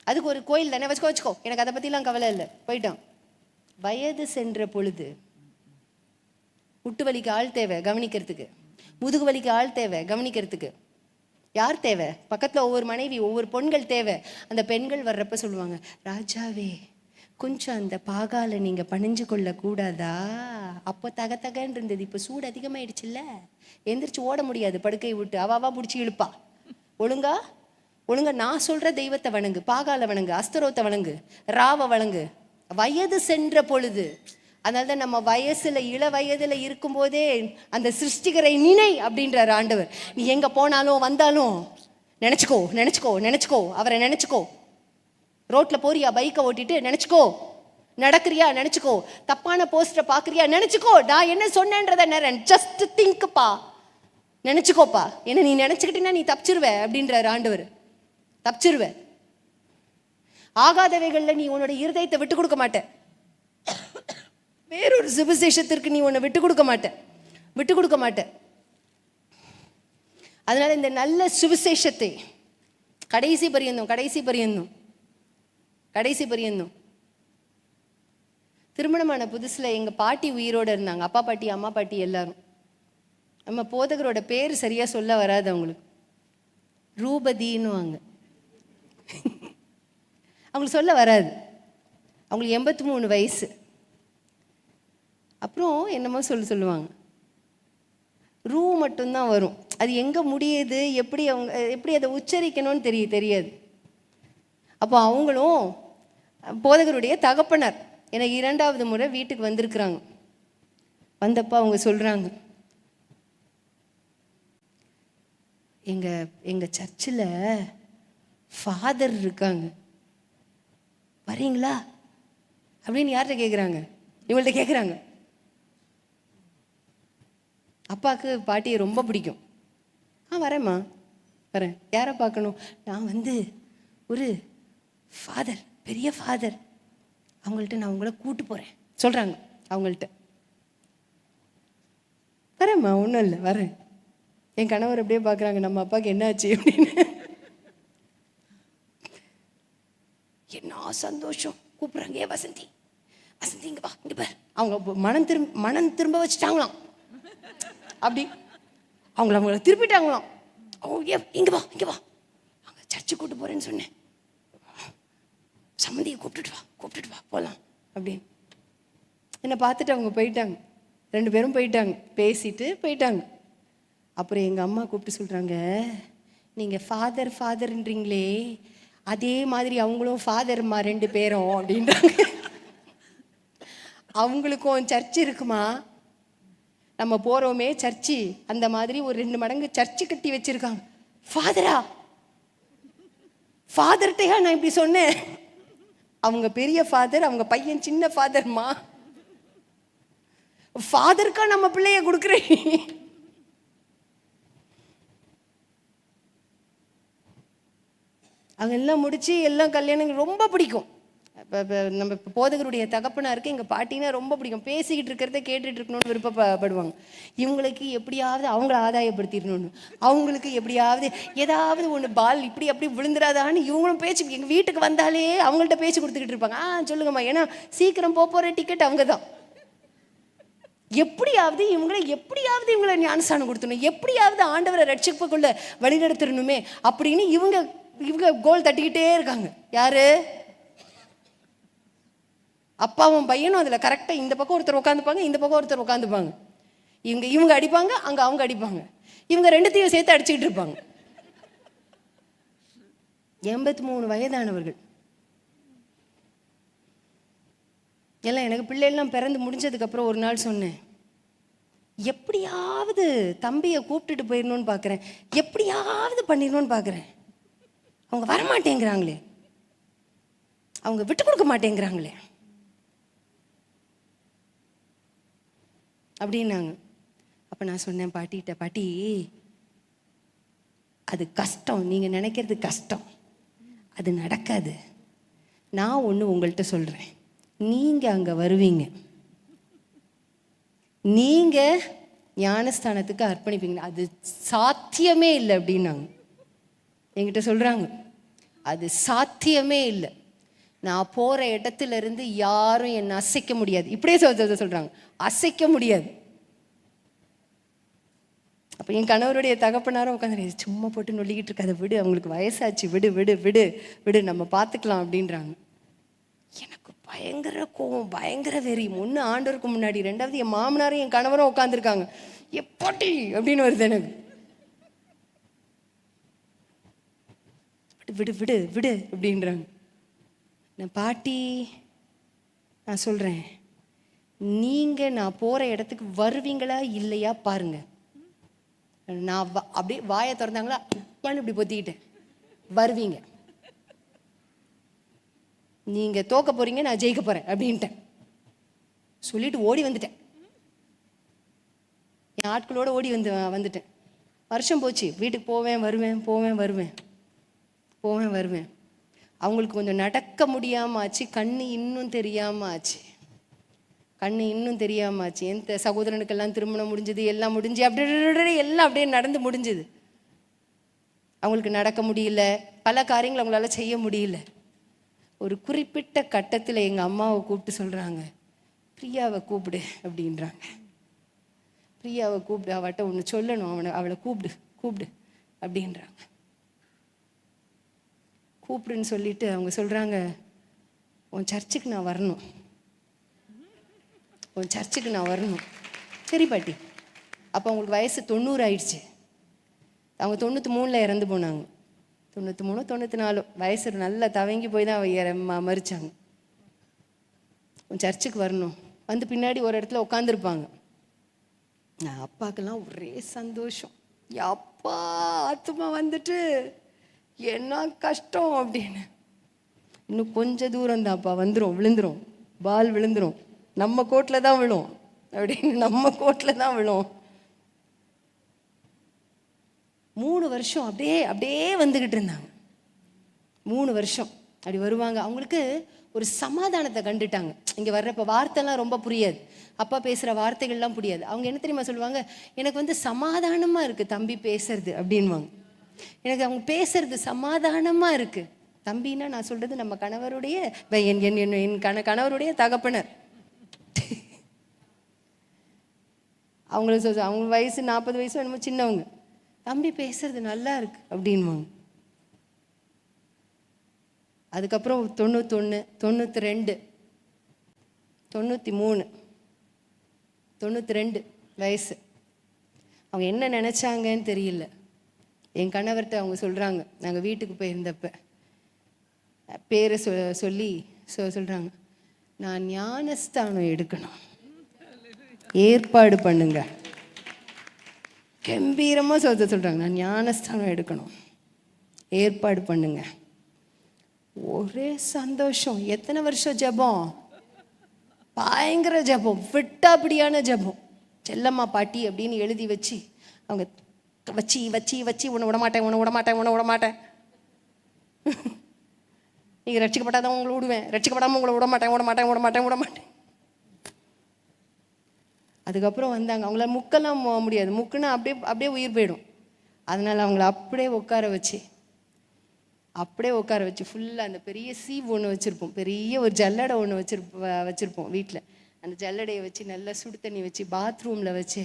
அதுக்கு ஒரு கோயில் தானே, வச்சுக்கோ, எனக்கு அதை பற்றிலாம் கவலை இல்லை, போயிட்டான். வயது சென்ற பொழுது. முட்டு வலிக்கு ஆள் தேவை கவனிக்கிறதுக்கு, முதுகு வலிக்கு ஆள் தேவை கவனிக்கிறதுக்கு. யார் தேவை? பக்கத்தில் ஒவ்வொரு மனைவி, ஒவ்வொரு பெண்கள் தேவை. அந்த பெண்கள் வர்றப்ப சொல்லுவாங்க, ராஜாவே கொஞ்சம் அந்த பாகால நீங்க பணிஞ்சு கொள்ள கூடாதா? அப்போ தகன்னு இருந்தது, இப்போ சூடு அதிகமாயிடுச்சுல்ல, எந்திரிச்சு ஓட முடியாது படுக்கை விட்டு, அவாவா பிடிச்சி இழுப்பா. ஒழுங்கா நான் சொல்ற தெய்வத்தை வணங்கு, பாகால வணங்கு, அஸ்தரோத்தை வணங்கு, ராவ வணங்கு. வயது சென்ற பொழுது. அதனால்தான் நம்ம வயசுல இள வயதுல இருக்கும் போதே அந்த சிருஷ்டிகரை நினை அப்படின்றார் ஆண்டவர். நீ எங்க போனாலும் வந்தாலும் நினைச்சுக்கோ, அவரை நினைச்சுக்கோ. ரோட்ல போறியா பைக்கை ஓட்டிட்டு நினைச்சுக்கோ, நடக்கிறியா நினைச்சுக்கோ, தப்பான போஸ்டரை பாக்குறியா நினைச்சுக்கோ, நான் என்ன சொன்னேன்றத ஜஸ்ட் திங்க்ப்பா, நினைச்சுக்கோப்பா. என்ன நீ நினைச்சுக்கிட்டீங்கன்னா நீ தப்பிச்சிருவ அப்படின்றார் ஆண்டவர். தப்பிச்சிருவ. ஆகாதவைகள்ல நீ உன்னோட இருதயத்தை விட்டு கொடுக்க மாட்ட. வேறொரு சுவிசேஷத்திற்கு நீ உன்னை விட்டு கொடுக்க மாட்ட. அதனால இந்த நல்ல சுவிசேஷத்தை கடைசி பரியந்தம். திருமணமான புதுசுல எங்க பாட்டி உயிரோட இருந்தாங்க, அப்பா பாட்டி அம்மா பாட்டி எல்லாரும். நம்ம போதகரோட பேர் சரியா சொல்ல வராது அவங்களுக்கு, ரூபதின்னுவாங்க. அவங்களுக்கு சொல்ல வராது. அவங்களுக்கு 83 வயசு. அப்புறம் என்னமோ சொல்லுவாங்க, ரூ மட்டும்தான் வரும். அது எங்க முடியுது, எப்படி அதை உச்சரிக்கணும்னு தெரியாது. அப்போ அவங்களும் போதகருடைய தகப்பனார் எனக்கு 2வது முறை வீட்டுக்கு வந்திருக்கிறாங்க. வந்தப்போ அவங்க சொல்கிறாங்க, எங்கள் சர்ச்சில் ஃபாதர் இருக்காங்க, வரீங்களா அப்படின்னு யார்கிட்ட கேட்குறாங்க? இவங்கள்ட்ட கேட்குறாங்க. அப்பாவுக்கு பாட்டியை ரொம்ப பிடிக்கும். வரேம்மா, வரேன். யாரை பார்க்கணும்? நான் ஒரு ஃபாதர், பெரிய ஃபாதர், அவங்கள்ட்ட நான் உங்களை கூட்டு போகிறேன் சொல்கிறாங்க. அவங்கள்ட்ட வரேம்மா, ஒன்றும் இல்லை, வரேன். என் கணவர் அப்படியே பார்க்குறாங்க, நம்ம அப்பாவுக்கு என்ன ஆச்சு அப்படின்னு. என்ன சந்தோஷம், கூப்பிட்றாங்க, ஏ வசந்தி, வசந்தி இங்கே வா, இங்கே பார். அவங்க மனம் திரும்ப வச்சுட்டாங்களாம். அப்படி அவங்கள திருப்பிட்டாங்களாம். இங்கே வா, இங்கே வா, அங்கே சர்ச்சு கூட்டு போகிறேன்னு சொன்னேன், சம்மந்தியை கூப்பிட்டுட்டு வா போகலாம் அப்படின்னு. என்னை பார்த்துட்டு அவங்க போயிட்டாங்க. 2 பேரும் போயிட்டாங்க, பேசிட்டு போயிட்டாங்க. அப்புறம் எங்கள் அம்மா கூப்பிட்டு சொல்கிறாங்க, நீங்கள் ஃபாதர்ன்றீங்களே, அதே மாதிரி அவங்களும் ஃபாதர்மா 2 பேரும் அப்படின்றாங்க. அவங்களுக்கும் சர்ச்சு இருக்குமா, நம்ம போகிறோமே சர்ச்சு, அந்த மாதிரி ஒரு 2 மடங்கு சர்ச்சு கட்டி வச்சிருக்காங்க. ஃபாதர்கிட்டையா நான் இப்படி சொன்னேன்? அவங்க பெரிய ஃபாதர், அவங்க பையன் சின்ன ஃபாதர்மா. ஃபாதருக்கா நம்ம பிள்ளைய கொடுக்குறேன்? அவங்க எல்லாம் முடிச்சு எல்லாம் கல்யாணம் ரொம்ப பிடிக்கும். நம்ம போதகருடைய தகப்பனாருக்கு எங்கள் பாட்டினா ரொம்ப பிடிக்கும். பேசிக்கிட்டு இருக்கிறத கேட்டுட்டு இருக்கணும்னு விருப்பப்படுவாங்க. இவங்களுக்கு எப்படியாவது அவங்கள ஆதாயப்படுத்திடணும்னு, அவங்களுக்கு எப்படியாவது ஏதாவது ஒன்று பால் இப்படி அப்படி விழுந்துடாதான்னு இவங்களும் பேச்சு, எங்கள் வீட்டுக்கு வந்தாலே அவங்கள்ட்ட பேச்சு கொடுத்துக்கிட்டு இருப்பாங்க. சொல்லுங்கம்மா, ஏன்னா சீக்கிரம் போகிற டிக்கெட் அவங்க தான். எப்படியாவது இவங்களை ஞானஸ்தானம் கொடுத்துடணும், எப்படியாவது ஆண்டவரை ரட்சிப்புக்குள்ள வழிநடத்திடணுமே அப்படின்னு இவங்க கோல் தட்டிக்கிட்டே இருக்காங்க. யாரு? அப்பாவும் பையனும் அதில் கரெக்டாக இந்த பக்கம் ஒருத்தர் உட்காந்துப்பாங்க, இந்த பக்கம் ஒருத்தர் உட்காந்துப்பாங்க. இவங்க அடிப்பாங்க, அங்கே அவங்க அடிப்பாங்க, இவங்க 2த்தையும் சேர்த்து அடிச்சுக்கிட்டு இருப்பாங்க. 83 வயதானவர்கள் எல்லாம். எனக்கு பிள்ளைகள்லாம் பிறந்து முடிஞ்சதுக்கப்புறம் ஒரு நாள் சொன்னேன், எப்படியாவது தம்பியை கூப்பிட்டுட்டு போயிடணும்னு பார்க்குறேன், எப்படியாவது பண்ணிடணும்னு பார்க்குறேன், அவங்க வரமாட்டேங்கிறாங்களே, அவங்க விட்டு கொடுக்க மாட்டேங்கிறாங்களே அப்படின்னாங்க. அப்போ நான் சொன்னேன் பாட்டிகிட்ட, பாட்டி அது கஷ்டம், நீங்கள் நினைக்கிறது கஷ்டம், அது நடக்காது. நான் ஒன்று உங்கள்கிட்ட சொல்கிறேன், நீங்கள் அங்கே வருவீங்க, நீங்கள் ஞானஸ்தானத்துக்கு அர்ப்பணிப்பீங்க, அது சாத்தியமே இல்லை அப்படின்னாங்க. என்கிட்ட சொல்கிறாங்க, அது சாத்தியமே இல்லை, நான் போகிற இடத்துல இருந்து யாரும் என்னை அசைக்க முடியாது. இப்படியே சொல்கிறாங்க, அசைக்க முடியாது. அப்போ என் கணவருடைய தகப்பனாரும் உட்காந்து, சும்மா போட்டு நொல்லிக்கிட்டு இருக்காத, விடு, அவங்களுக்கு வயசாச்சு, விடு விடு விடு விடு, நம்ம பார்த்துக்கலாம் அப்படின்றாங்க. எனக்கு பயங்கர கோவம், பயங்கர வெறி. ஒன்று ஆண்டவருக்கு முன்னாடி, 2வது என் மாமனாரும் என் கணவரும் உட்காந்துருக்காங்க. எப்போட்டி அப்படின்னு வருது எனக்கு. விடு விடு விடு அப்படின்றாங்க. பாட்டி, நான் சொல்கிறேன், நீங்கள் நான் போகிற இடத்துக்கு வருவீங்களா இல்லையா பாருங்க. நான் அப்படியே வாயை திறந்தாங்களா இப்படி பொத்திக்கிட்டேன், வருவீங்க, நீங்கள் தோக்க போகிறீங்க, நான் ஜெயிக்க போகிறேன் அப்படின்ட்டேன். சொல்லிட்டு ஓடி வந்துட்டேன், என் ஆட்களோடு ஓடி வந்துட்டேன். வருஷம் போச்சு, வீட்டுக்கு போவேன் வருவேன். அவங்களுக்கு கொஞ்சம் நடக்க முடியாமல் ஆச்சு, கண்ணு இன்னும் தெரியாமல் ஆச்சு. என் சகோதரனுக்கெல்லாம் திருமணம் முடிஞ்சது, எல்லாம் முடிஞ்சு அப்படி எல்லாம் அப்படியே நடந்து முடிஞ்சுது. அவங்களுக்கு நடக்க முடியல, பல காரியங்கள் அவங்களால செய்ய முடியல. ஒரு குறிப்பிட்ட கட்டத்தில் எங்கள் அம்மாவை கூப்பிட்டு சொல்கிறாங்க, பிரியாவை கூப்பிடு அப்படின்றாங்க. பிரியாவை கூப்பிடு, அவட்ட ஒன்று சொல்லணும், அவளை கூப்பிடு அப்படின்றாங்க. கூப்பிடுன்னு சொல்லிட்டு அவங்க சொல்கிறாங்க, உன் சர்ச்சுக்கு நான் வரணும். சரி பாட்டி. அப்போ அவங்களுக்கு வயசு 90 ஆயிடுச்சு. அவங்க 93 இறந்து போனாங்க. 93 94 வயசு நல்லா தவங்கி போய் தான் மறிச்சாங்க. உன் சர்ச்சுக்கு வரணும். வந்து பின்னாடி ஒரு இடத்துல உட்காந்துருப்பாங்க. அப்பாக்கெல்லாம் ஒரே சந்தோஷம். அப்பா ஆத்துமா வந்துட்டு என்ன கஷ்டம் அப்படின்னு. இன்னும் கொஞ்சம் தூரம் தான்ப்பா, வந்துடும், விழுந்துரும், பால் விழுந்துரும், நம்ம கோட்டில் தான் விழும் அப்படின்னு, நம்ம கோட்டில் தான் விழும். 3 வருஷம் அப்படியே அப்படியே வந்துக்கிட்டு இருந்தாங்க. 3 வருஷம் அப்படி வருவாங்க. அவங்களுக்கு ஒரு சமாதானத்தை கண்டுட்டாங்க. இங்கே வர்றப்ப வார்த்தைலாம் ரொம்ப புரியாது, அப்பா பேசுகிற வார்த்தைகள்லாம் புரியாது. அவங்க என்ன தெரியுமா சொல்லுவாங்க, எனக்கு சமாதானமாக இருக்குது தம்பி பேசுறது அப்படின்வாங்க. எனக்கு அவங்க பேசுறது சமாதானமாக இருக்குது. தம்பின்னா நான் சொல்கிறது நம்ம கணவருடைய என் கணவருடைய தகப்பனர். அவங்களுக்கு அவங்க வயசு 40 வயசு என்னமோ சின்னவங்க. தம்பி பேசுறது நல்லா இருக்கு அப்படின்வாங்க. அதுக்கப்புறம் 91, 92, 93, 92 வயசு. அவங்க என்ன நினச்சாங்கன்னு தெரியல. என் கணவர்கிட்ட அவங்க சொல்கிறாங்க, நாங்கள் வீட்டுக்கு போயிருந்தப்ப பேரை சொல்லி சொல்கிறாங்க, நான் ஞானஸ்தானம் எடுக்கணும், ஏற்பாடு பண்ணுங்க. கம்பீரமாக சொல்கிறாங்க, நான் ஞானஸ்தானம் எடுக்கணும், ஏற்பாடு பண்ணுங்க. ஒரே சந்தோஷம். எத்தனை வருஷம் ஜெபம், பயங்கர ஜெபம், விட்டாப்படியான ஜெபம். செல்லம்மா பாட்டி அப்படின்னு எழுதி வச்சு அவங்க வச்சு வச்சு வச்சு உன்னை விடமாட்டேன், உன்னை விடமாட்டேன், உன்னை விடமாட்டேன், நீங்கள் ரட்சிக்கப்பட்டாதான் உங்களை விடுவேன், ரட்சிக்கப்படாமல் உங்களை விடமாட்டேன், விடமாட்டேன், விடமாட்டேன், விடமாட்டேன். அதுக்கப்புறம் வந்தாங்க. அவங்களால முக்கெல்லாம் முடியாது, முக்குன்னா அப்படியே அப்படியே உயிர் போயிடும். அதனால் அவங்கள அப்படியே உட்கார வச்சு ஃபுல்லாக அந்த பெரிய சீவ் ஒன்று வச்சுருப்போம், பெரிய ஒரு ஜல்லடை ஒன்று வச்சுருப்போம் வீட்டில். அந்த ஜல்லடையை வச்சு நல்லா சுடு தண்ணி வச்சு பாத்ரூமில் வச்சு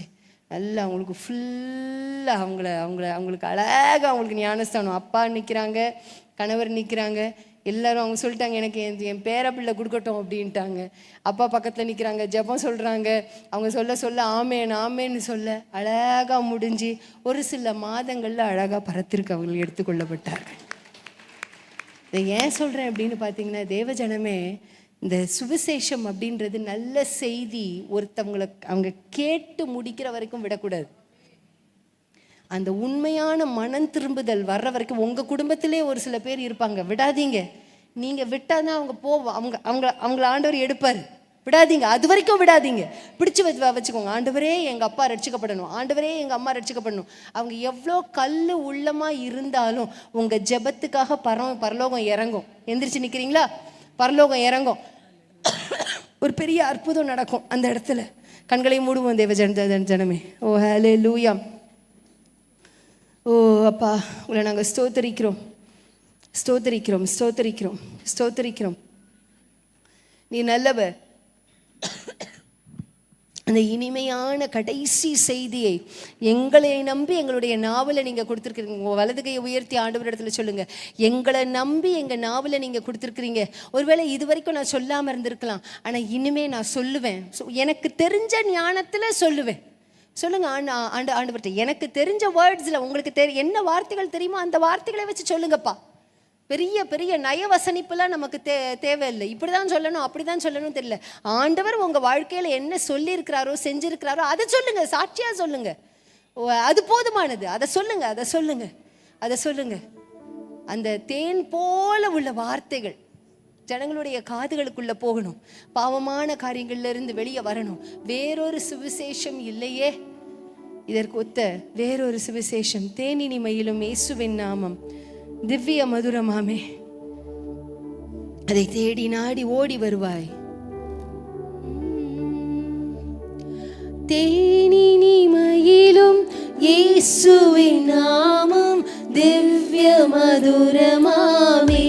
நல்லா அவங்களுக்கு ஃபுல்லாக அவங்களுக்கு அழகாக அவங்களுக்கு ஞானஸ்தானம். அப்பா நிற்கிறாங்க, கணவர் நிற்கிறாங்க, எல்லாரும் அவங்க சொல்லிட்டாங்க, எனக்கு என் பேர பிள்ளை கொடுக்கட்டும் அப்படின்ட்டாங்க. அப்பா பக்கத்தில் நிற்கிறாங்க, ஜெபம் சொல்கிறாங்க. அவங்க சொல்ல ஆமேன் ஆமேன்னு சொல்ல அழகாக முடிஞ்சு ஒரு சில மாதங்களில் அழகாக பரத்திற்கு அவர்கள் எடுத்துக்கொள்ளப்பட்டார்கள். இதை ஏன் சொல்கிறேன் அப்படின்னு பார்த்தீங்கன்னா, தேவஜனமே, இந்த சுவிசேஷம் அப்படின்றது நல்ல செய்தி ஒருத்தவங்களை அவங்க கேட்டு முடிக்கிற வரைக்கும் விடக்கூடாது. அந்த உண்மையான மனம் திரும்புதல் வர்ற வரைக்கும் உங்கள் குடும்பத்திலே ஒரு சில பேர் இருப்பாங்க, விடாதீங்க. நீங்கள் விட்டாதான் அவங்க அவங்கள ஆண்டவர் எடுப்பார். விடாதீங்க, அது வரைக்கும் விடாதீங்க, பிடிச்சி வச்சுக்கோங்க. ஆண்டவரே எங்கள் அப்பா ரட்சிக்கப்படணும், ஆண்டவரே எங்கள் அம்மா ரட்சிக்கப்படணும். அவங்க எவ்வளோ கல் உள்ளமாக இருந்தாலும் உங்கள் ஜெபத்துக்காக பரலோகம் இறங்கும். எந்திரிச்சு நிற்கிறீங்களா? பரலோகம் இறங்கும், ஒரு பெரிய அற்புதம் நடக்கும் அந்த இடத்துல. கண்களை மூடுவோம் தேவ ஜனமே. ஓ ஹல்லேலூயா. ஓ அப்பா, உங்களை நாங்கள் ஸ்தோத்தரிக்கிறோம், ஸ்தோத்தரிக்கிறோம், ஸ்தோத்தரிக்கிறோம், ஸ்தோத்தரிக்கிறோம். நீ நல்லவர். அந்த இனிமையான கடைசி செய்தியை எங்களை நம்பி எங்களுடைய நாவலை நீங்கள் கொடுத்துருக்குறீங்க. உங்கள் வலது கையை உயர்த்தி ஆண்டவர் இடத்துல சொல்லுங்கள், எங்களை நம்பி எங்கள் நாவலை நீங்கள் கொடுத்துருக்குறீங்க. ஒருவேளை இது வரைக்கும் நான் சொல்லாமல் இருந்திருக்கலாம், ஆனால் இனிமே நான் சொல்லுவேன். எனக்கு தெரிஞ்ச ஞானத்தில் சொல்லுவேன். சொல்லுங்கள் ஆண்டவர்கிட்ட, எனக்கு தெரிஞ்ச வேர்ட்ஸில் உங்களுக்கு என்ன வார்த்தைகள் தெரியுமோ அந்த வார்த்தைகளை வச்சு சொல்லுங்கப்பா. பெரிய பெரிய நயவசனிப்புலாம் நமக்கு தேவையில்லை. இப்படி தான் சொல்லணும், அப்படி தான் சொல்லணும் தெரியல. ஆண்டவர் உங்கள் வாழ்க்கையில் என்ன சொல்லியிருக்கிறாரோ செஞ்சுருக்கிறாரோ அதை சொல்லுங்கள், சாட்சியாக சொல்லுங்கள். அது போதுமானது. அதை சொல்லுங்கள், அதை சொல்லுங்கள், அதை சொல்லுங்கள். அந்த தேன் போல உள்ள வார்த்தைகள் ஜனங்களுடைய காதுகளுக்குள்ளே போகணும். பாவமான காரியங்கள்லேருந்து வெளியே வரணும். வேறொரு சுவிசேஷம் இல்லையே இதற்கு ஒத்த, வேறொரு சுவிசேஷம். தேனினி மயிலும் இயேசுவின் நாமம் திவ்ய மதுரமாமே, அதை தேடி நாடி ஓடி வருவாய். தேனினி மயிலும் இயேசுவின் நாமம் திவ்ய மதுரமாமே,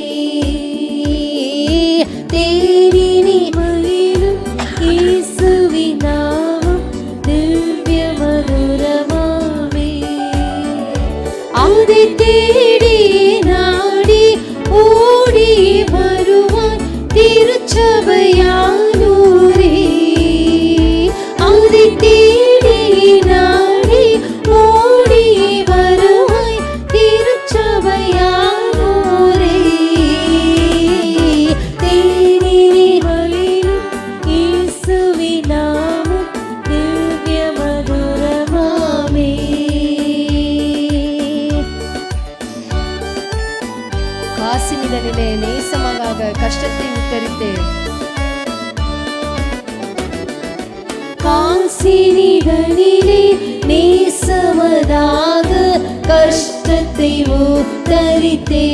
தேனினி மயிலும் இயேசுவின் நாமம் திவ்ய மதுரமாமே, அதை தேடி நாடி ஓடி வருவான் திருச்சபையானூரே, அதை தேடி நாடி ஓடி வருவாய் திருச்சபையானூரே, தேனினி மயிலும் இயேசுவின் நாமம் திவ்ய மதுரமாமே. சீதனிலே நேசமாக கஷ்டத்தை உத்தரித்தே. காசினிதனிலே நேசமதாக கஷ்டத்தை உத்தரித்தே.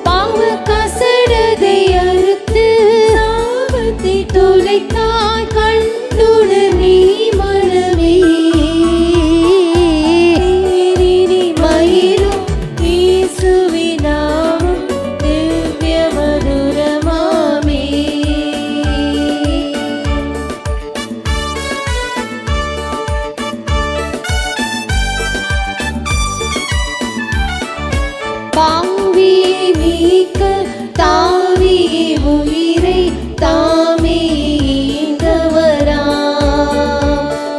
பாவ கசடதை அறுத்து சாபத்தை தொலைத்தாய் கண்டுணர் நீ மனமே. மயிலும் இயேசுவின் நாமம் திவ்ய மதுரமாமே. பாவியை மீட்க தாவியே உயிரை தாமே ஈந்தவராம்.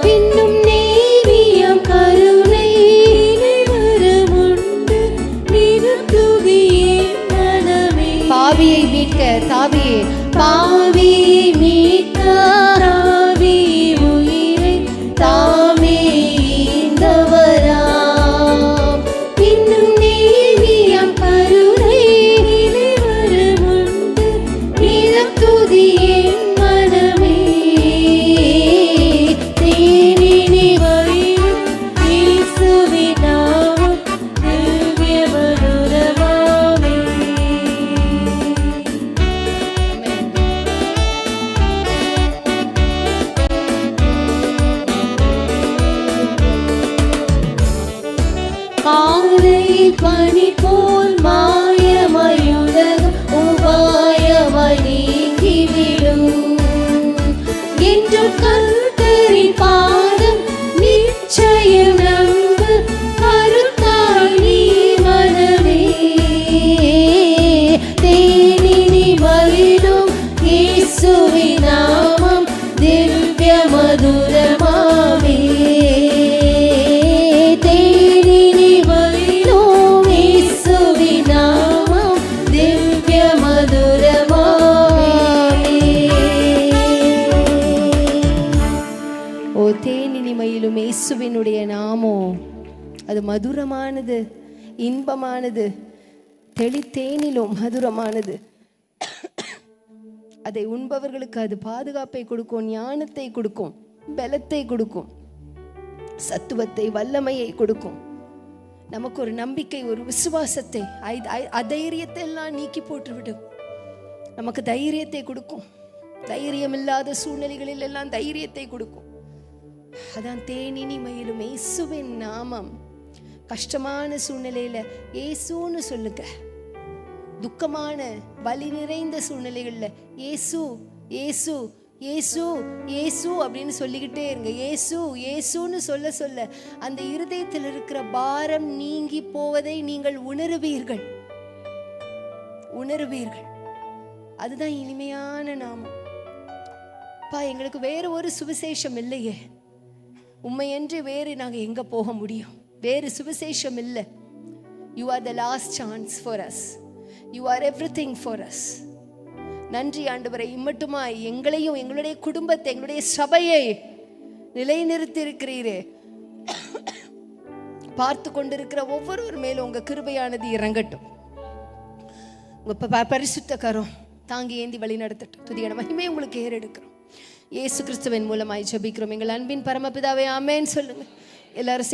பின்னும் நீதியம் கருணை வரமுண்டு நிறுத்துதியே மனமே. பாவியை மீட்க தாவியே, பாவியை மீட்க தாவியே உயிரை தாமே ஈந்தவராம். பின்னும் நீதியம் கருணை வரமுண்டு நிறுத்துதியே மனமே. தேனினி வழியும் இயேசுவின் நாமம் திவ்ய மதுரமாமே. காலையில் பனி போல் மாயமயுலகம் உபாயமாய் நீங்கிவிடும். என்றும் கர்த்தரின் பாதம் நிச்சயம் நம்பு கருத்தாய் நீ மனமே. தேனினி மகிழும் இயேசுவின் நாமம் திவ்ய மதுரமாமே. தேனினி மகிழும் இயேசுவின் நாமம் திவ்ய மதுரமாமே. ஓ தேனினி மயிலும் இயேசுவினுடைய நாமம் அது மதுரமானது, இன்பமானது, தெளித்தேனிலும் மதுரமானது. அதை உண்பவர்களுக்கு அது பாதுகாப்பை கொடுக்கும், ஞானத்தை கொடுக்கும், பலத்தை கொடுக்கும், சத்துவத்தை, வல்லமையை கொடுக்கும். நமக்கு ஒரு நம்பிக்கை, ஒரு விசுவாசத்தை, அதைரியத்தை எல்லாம் நீக்கி போட்டுவிடும். நமக்கு தைரியத்தை கொடுக்கும். தைரியம் இல்லாத சூழ்நிலைகளில் எல்லாம் தைரியத்தை கொடுக்கும். அதான் தேனினி மயிலும் இயேசுவின் நாமம். கஷ்டமான சூழ்நிலையில இயேசுன்னு சொல்லுங்க. துக்கமான வலி நிறைந்த சூழ்நிலைகள்ல இயேசு இயேசு இயேசு இயேசு அப்படின்னு சொல்லிக்கிட்டே இருங்க. இயேசு இயேசுன்னு சொல்ல சொல்ல அந்த இருதயத்தில் இருக்கிற பாரம் நீங்கி போவதை நீங்கள் உணருவீர்கள். அதுதான் இனிமையான நாமம். எங்களுக்கு வேறு ஒரு சுவிசேஷம் இல்லையே, உண்மையன்று வேறு நாங்கள் எங்க போக முடியும்? வேறு சுவிசேஷம் இல்லை. You are the last chance for us. You are everything for us. நன்றி ஆண்டவரே, இம்மட்டுமாய் எங்களையும் எங்களுடைய குடும்பத்தை எங்களுடைய சபையை நிலைநிறுத்தி இருக்கிறீரே. பார்த்து கொண்டிருக்கிற ஒவ்வொருவர் மேலும் உங்க கிருபையானது இறங்கட்டும். உங்க பரிசுத்த கரம் தாங்கி ஏந்தி வழி நடத்தட்டும். துதியான மகிமை உங்களுக்கு ஏறெடுக்கிறோம். இயேசு கிறிஸ்துவின் மூலமாய் ஜெபிக்கிறோம் எங்கள் அன்பின் பரமபிதாவே, ஆமென் சொல்லுங்க எல்லாரும்.